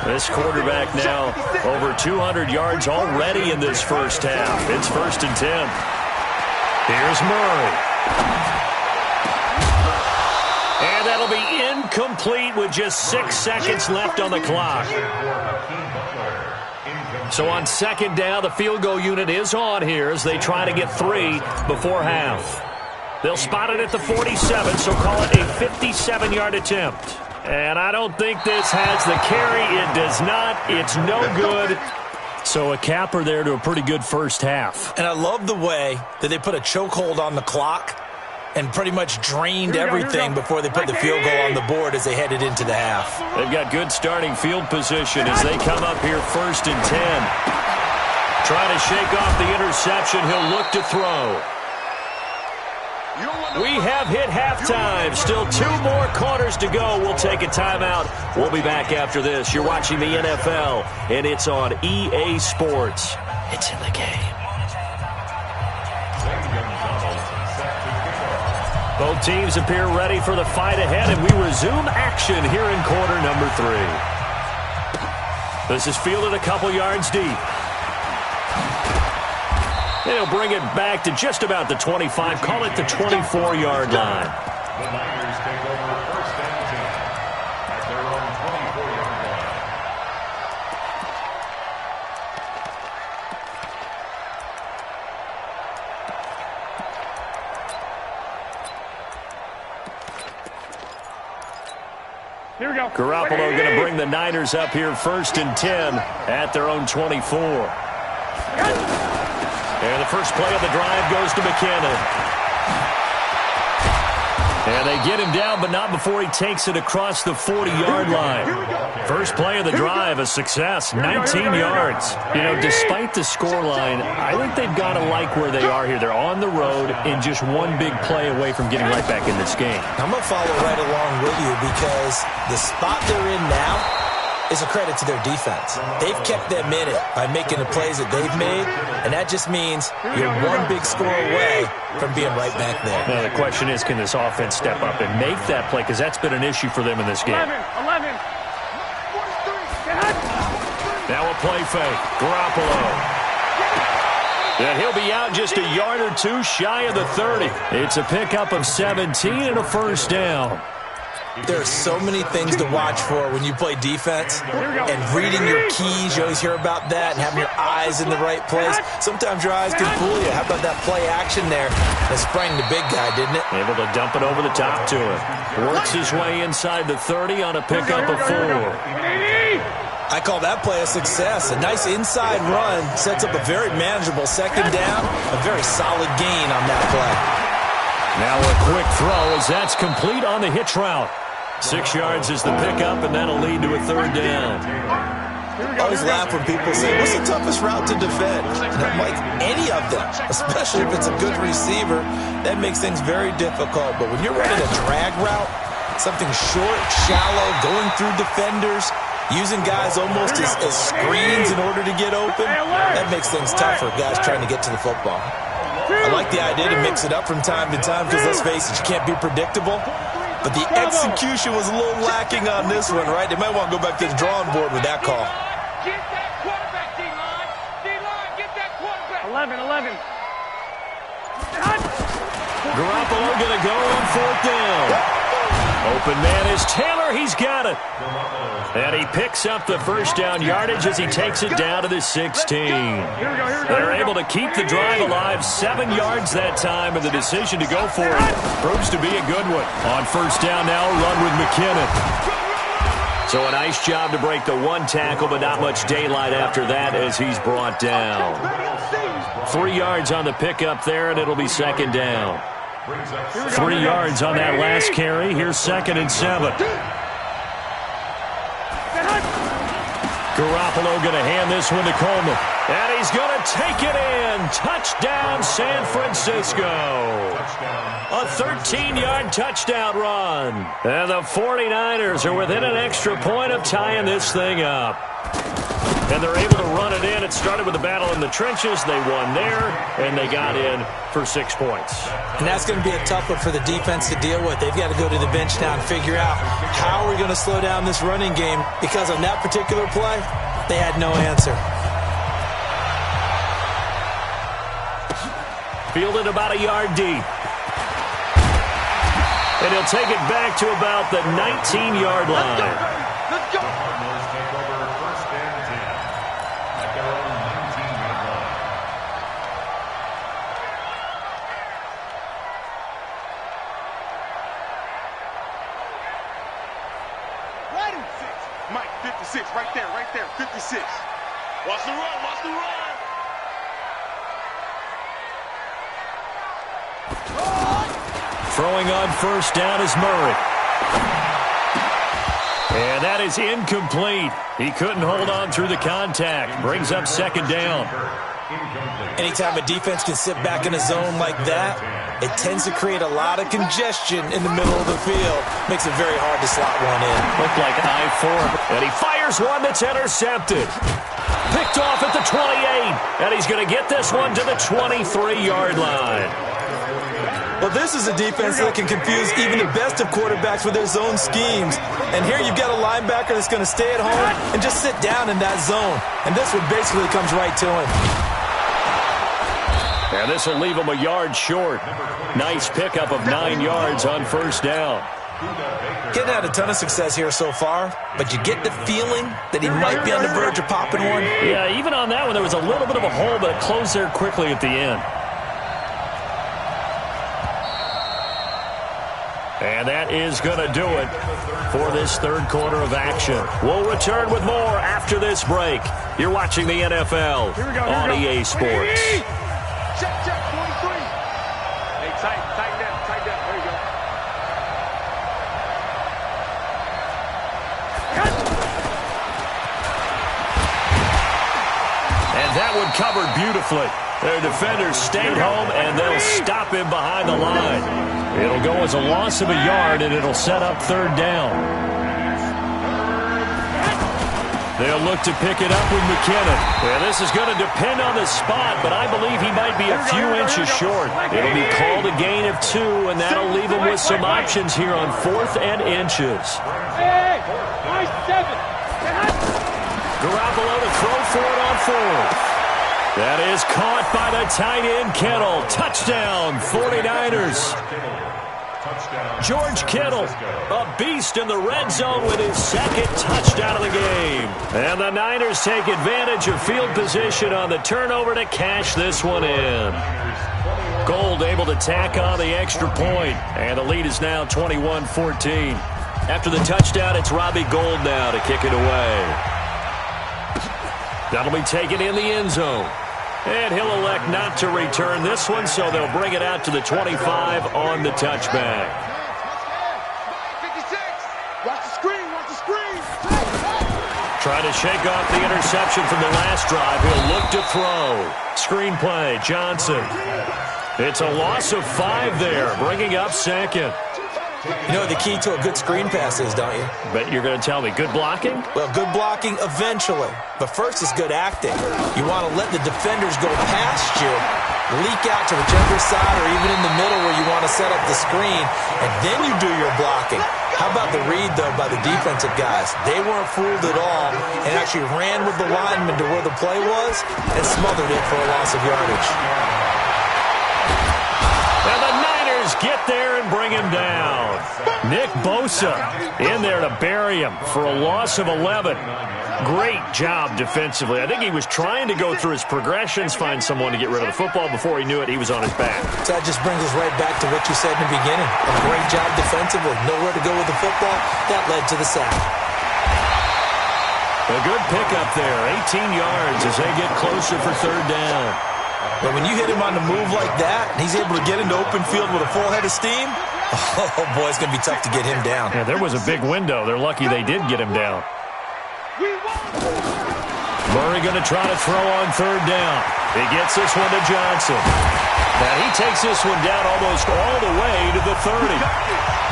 This quarterback now over 200 yards already in this first half. It's 1st and 10. Here's Murray. And that'll be incomplete with just 6 seconds left on the clock. So on 2nd down, the field goal unit is on here as they try to get 3 before half. They'll spot it at the 47, so call it a 57-yard attempt. And I don't think this has the carry. It does not. It's no good. So a capper there to a pretty good first half. And I love the way that they put a chokehold on the clock and pretty much drained everything before they put the field goal on the board as they headed into the half. They've got good starting field position as they come up here 1st and 10. Trying to shake off the interception. He'll look to throw. We have hit halftime. Still 2 more quarters to go. We'll take a timeout. We'll be back after this. You're watching the NFL, and it's on EA Sports. It's in the game. Both teams appear ready for the fight ahead, and we resume action here in quarter number 3. This is fielded a couple yards deep. They'll bring it back to just about the 25, call it the 24-yard line. The Niners take over 1st and 10 at their own 24-yard line. Here we go. Garoppolo going to bring the Niners up here 1st and 10 at their own 24. And the first play of the drive goes to McKinnon. And they get him down, but not before he takes it across the 40-yard line. First play of the drive, a success, 19 yards. You know, despite the scoreline, I think they've got to like where they are here. They're on the road and just one big play away from getting right back in this game. I'm going to follow right along with you because the spot they're in now is a credit to their defense. They've kept them in it by making the plays that they've made, and that just means you're one big score away from being right back there. Now, the question is, can this offense step up and make that play? Because that's been an issue for them in this game. 11. play fake. Garoppolo. And he'll be out just a yard or two shy of the 30. It's a pickup of 17 and a first down. There are so many things to watch for when you play defense, and reading your keys, you always hear about that, and having your eyes in the right place. Sometimes your eyes can fool you. How about that play action there? That sprang the big guy, didn't it? Able to dump it over the top to him. Works his way inside the 30 on a pickup of 4. I call that play a success. A nice inside run sets up a very manageable second down, a very solid gain on that play. Now a quick throw as that's complete on the hitch route. 6 yards is the pickup, and that'll lead to a third down. I always laugh when people say, what's the toughest route to defend? And I'm like, any of them, especially if it's a good receiver. That makes things very difficult. But when you're running a drag route, something short, shallow, going through defenders, using guys almost as screens in order to get open, that makes things tough for guys trying to get to the football. I like the idea to mix it up from time to time because, let's face it, you can't be predictable. But the execution was a little lacking on this one, right? They might want to go back to the drawing board with that call. Get that quarterback, D-line. D-line, get that quarterback. 11. Garoppolo going to go on fourth down. Open man is Taylor. He's got it. And he picks up the first down yardage as he takes it down to the 16. They're able to keep the drive alive. 7 yards that time, and the decision to go for it proves to be a good one. On first down now, run with McKinnon. So a nice job to break the one tackle, but not much daylight after that as he's brought down. 3 yards on the pickup there, and it'll be second down. 3 yards on that last carry. Here's 2nd and 7. Garoppolo going to hand this one to Coleman. And he's going to take it in. Touchdown, San Francisco. A 13-yard touchdown run. And the 49ers are within an extra point of tying this thing up. And they're able to run it in. It started with a battle in the trenches. They won there, and they got in for 6 points. And that's going to be a tough one for the defense to deal with. They've got to go to the bench now and figure out how are we going to slow down this running game, because on that particular play, they had no answer. Fielded about a yard deep. And he'll take it back to about the 19-yard line. Let's go. Mike, 56, right there, 56. Watch the run. Throwing on first down is Murray. And that is incomplete. He couldn't hold on through the contact. Brings up second down. Anytime a defense can sit back in a zone like that, it tends to create a lot of congestion in the middle of the field. Makes it very hard to slot one in. Looked like I-4. And he fires one that's intercepted. Picked off at the 28. And he's going to get this one to the 23-yard line. Well, this is a defense that can confuse even the best of quarterbacks with their zone schemes. And here you've got a linebacker that's going to stay at home and just sit down in that zone. And this one basically comes right to him. And this will leave him a yard short. Nice pickup of 9 yards on first down. Getting had a ton of success here so far, but you get the feeling that he might be on the verge of popping one. Yeah, even on that one, there was a little bit of a hole, but it closed there quickly at the end. And that is going to do it for this third quarter of action. We'll return with more after this break. You're watching the NFL on EA Sports. Check, 23. Hey, tighten down. There you go. And that one covered beautifully. Their defenders stayed home, and they'll stop him behind the line. It'll go as a loss of a yard, and it'll set up third down. They'll look to pick it up with McKinnon. Yeah, this is going to depend on the spot, but I believe he might be a few inches short. It'll be called a gain of 2, and that'll leave him with some options here on 4th and inches. Hey, nice 7. Garoppolo to throw for it on fourth. That is caught by the tight end, Kittle. Touchdown, 49ers. George Kittle, a beast in the red zone with his second touchdown of the game. And the Niners take advantage of field position on the turnover to cash this one in. Gold able to tack on the extra point, and the lead is now 21-14. After the touchdown, it's Robbie Gould now to kick it away. That'll be taken in the end zone. And he'll elect not to return this one, so they'll bring it out to the 25 on the touchback. 56. Watch the screen. Watch the screen. Trying to shake off the interception from the last drive. He'll look to throw. Screenplay, Johnson. It's a loss of 5 there, bringing up second. You know what the key to a good screen pass is, don't you? Bet you're going to tell me good blocking? Well, good blocking eventually. But first is good acting. You want to let the defenders go past you, leak out to whichever side or even in the middle where you want to set up the screen, and then you do your blocking. How about the read, though, by the defensive guys? They weren't fooled at all and actually ran with the lineman to where the play was and smothered it for a loss of yardage. And the Niners get there and bring him down. Nick Bosa in there to bury him for a loss of 11. Great job defensively. I think he was trying to go through his progressions, find someone to get rid of the football. Before he knew it, he was on his back. So that just brings us right back to what you said in the beginning. A great job defensively. Nowhere to go with the football. That led to the sack. A good pickup there. 18 yards as they get closer for third down. But when you hit him on the move like that, and he's able to get into open field with a full head of steam, oh, boy, it's going to be tough to get him down. Yeah, there was a big window. They're lucky they did get him down. Murray going to try to throw on third down. He gets this one to Johnson. Now he takes this one down almost all the way to the 30.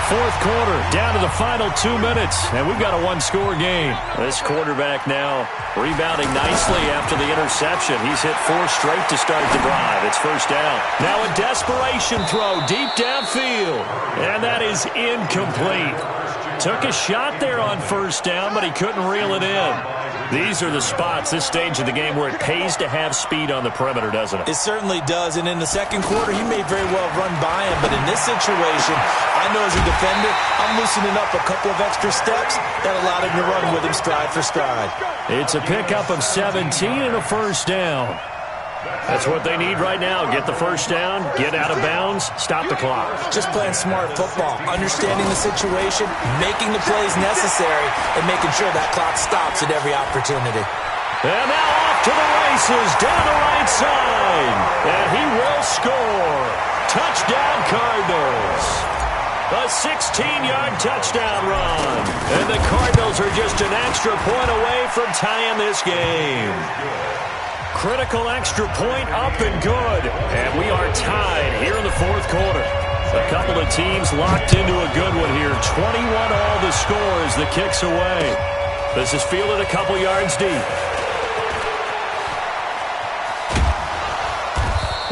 Fourth quarter, down to the final 2 minutes, and we've got a one-score game. This quarterback now rebounding nicely after the interception. He's hit 4 straight to start the drive. It's first down. Now a desperation throw deep downfield, and that is incomplete. Took a shot there on first down, but he couldn't reel it in. These are the spots, this stage of the game, where it pays to have speed on the perimeter, doesn't it? It certainly does, and in the second quarter, he may very well run by him, but in this situation, I know as a defender, I'm loosening up a couple of extra steps that allowed him to run with him stride for stride. It's a pickup of 17 and a first down. That's what they need right now. Get the first down, get out of bounds, stop the clock. Just playing smart football, understanding the situation, making the plays necessary, and making sure that clock stops at every opportunity. And now off to the races, down the right side. And he will score. Touchdown, Cardinals. A 16-yard touchdown run. And the Cardinals are just an extra point away from tying this game. Critical extra point up and good. And we are tied here in the fourth quarter. A couple of teams locked into a good one here. 21 all the score as the kick's away. This is fielded a couple yards deep.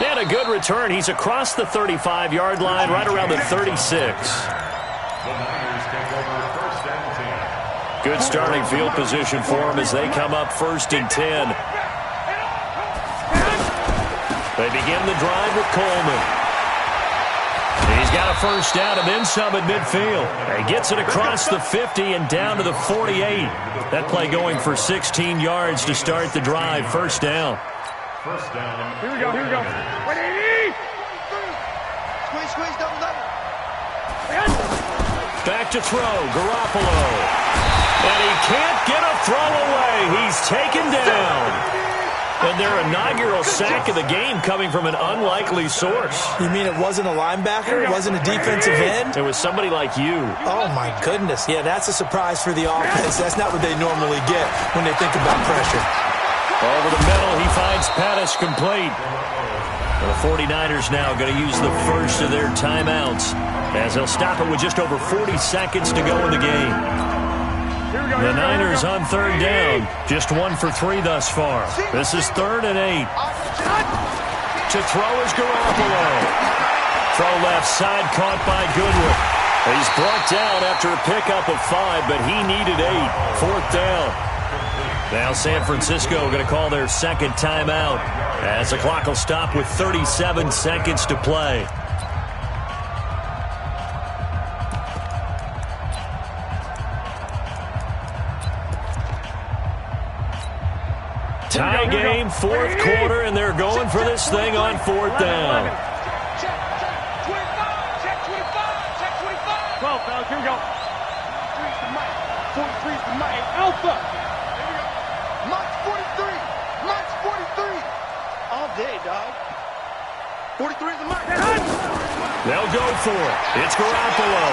And a good return. He's across the 35-yard line, right around the 36. Good starting field position for him as they come up first and 10. They begin the drive with Coleman. He's got a first down and then some at midfield. He gets it across the 50 and down to the 48. That play going for 16 yards to start the drive. First down. First down. Here we go. Squeeze, double. Back to throw, Garoppolo. And he can't get a throw away. He's taken down. And their inaugural sack of the game coming from an unlikely source. You mean it wasn't a linebacker? It wasn't a defensive end? It was somebody like you. Oh, my goodness. Yeah, that's a surprise for the offense. That's not what they normally get when they think about pressure. Over the middle, he finds Pettis complete. The 49ers now going to use the first of their timeouts as they'll stop it with just over 40 seconds to go in the game. The Niners on third down, just 1 for 3 thus far. This is 3rd and 8. To throw is Garoppolo. Throw left side, caught by Goodwin. He's brought down after a pickup of 5, but he needed 8. 4th down. Now San Francisco going to call their second timeout as the clock will stop with 37 seconds to play. Tie game, fourth quarter, and they're going for this thing on fourth down. Check 25, check 25, check 25. 12, fellas, here we go. 43's the mic. 43's the mic. Alpha. Here we go. Mike's 43. Mike's 43. All day, dog. 43's the mic. They'll go for it. It's Garoppolo.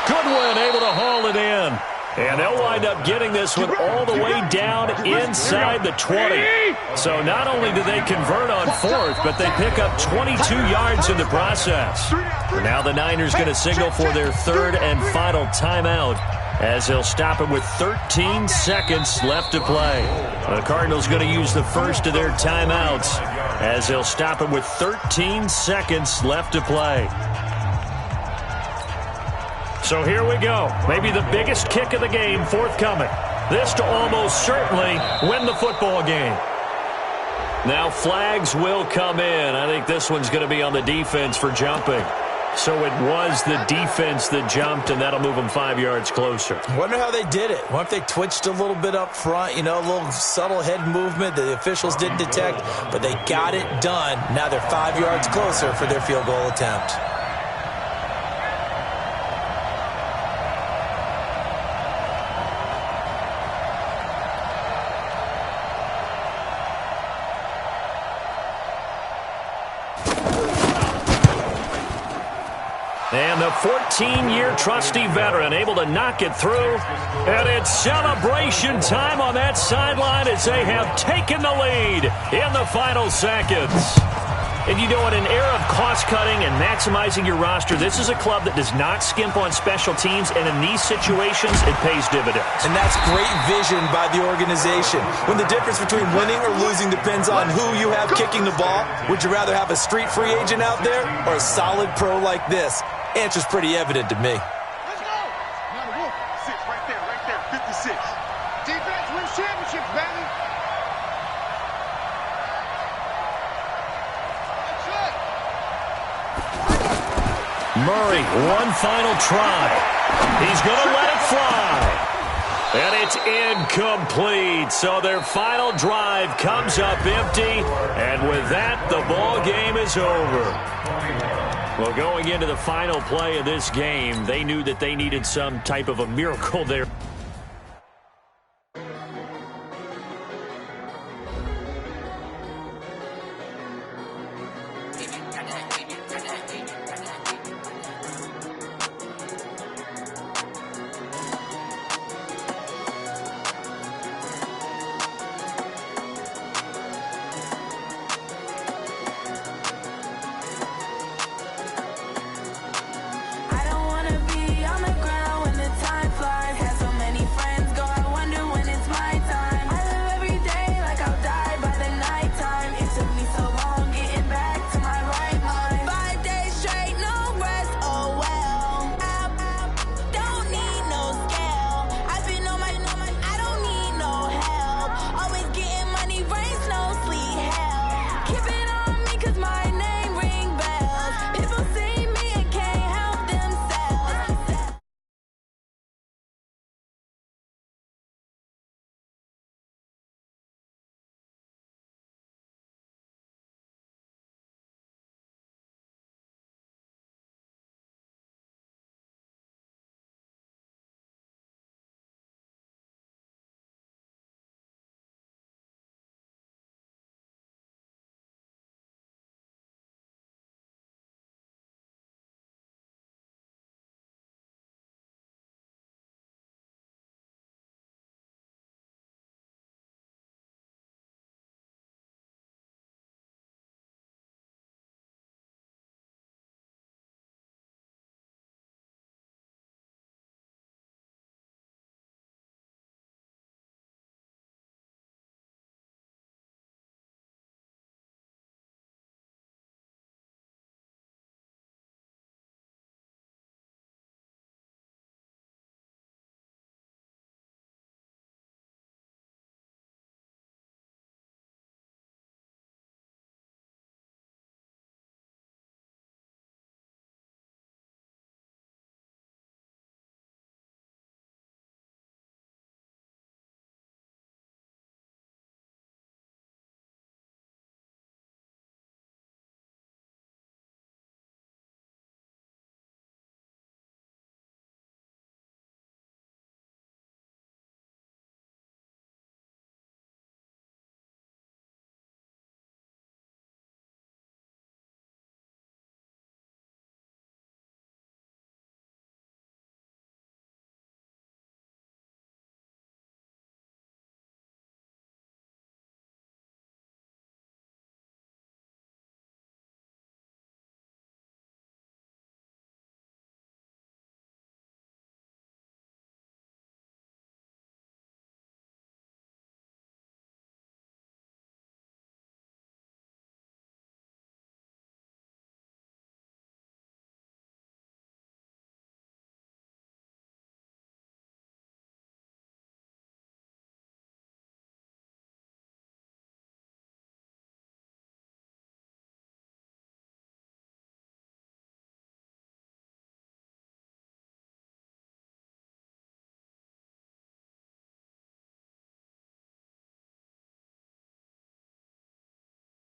Goodwin able to haul it in. And they'll wind up getting this one all the way down inside the 20. So not only do they convert on fourth, but they pick up 22 yards in the process. Now the Niners going to signal for their third and final timeout as they'll stop it with 13 seconds left to play. The Cardinals going to use the first of their timeouts as they'll stop it with 13 seconds left to play. So here we go. Maybe the biggest kick of the game forthcoming. This to almost certainly win the football game. Now flags will come in. I think this one's going to be on the defense for jumping. So it was the defense that jumped, and that'll move them 5 yards closer. Wonder how they did it. What if they twitched a little bit up front, a little subtle head movement that the officials didn't detect, but they got it done. Now they're 5 yards closer for their field goal attempt. And the 14-year trusty veteran able to knock it through. And it's celebration time on that sideline as they have taken the lead in the final seconds. And in an era of cost-cutting and maximizing your roster, this is a club that does not skimp on special teams, and in these situations, it pays dividends. And that's great vision by the organization. When the difference between winning or losing depends on who you have kicking the ball, would you rather have a street free agent out there or a solid pro like this? Answer's pretty evident to me. Let's go. Now the Wolf. 6 right there. 56. Defense wins championships, baby. Murray, one final try. He's going to let it fly. And it's incomplete. So their final drive comes up empty. And with that, the ball game is over. Well, going into the final play of this game, they knew that they needed some type of a miracle there.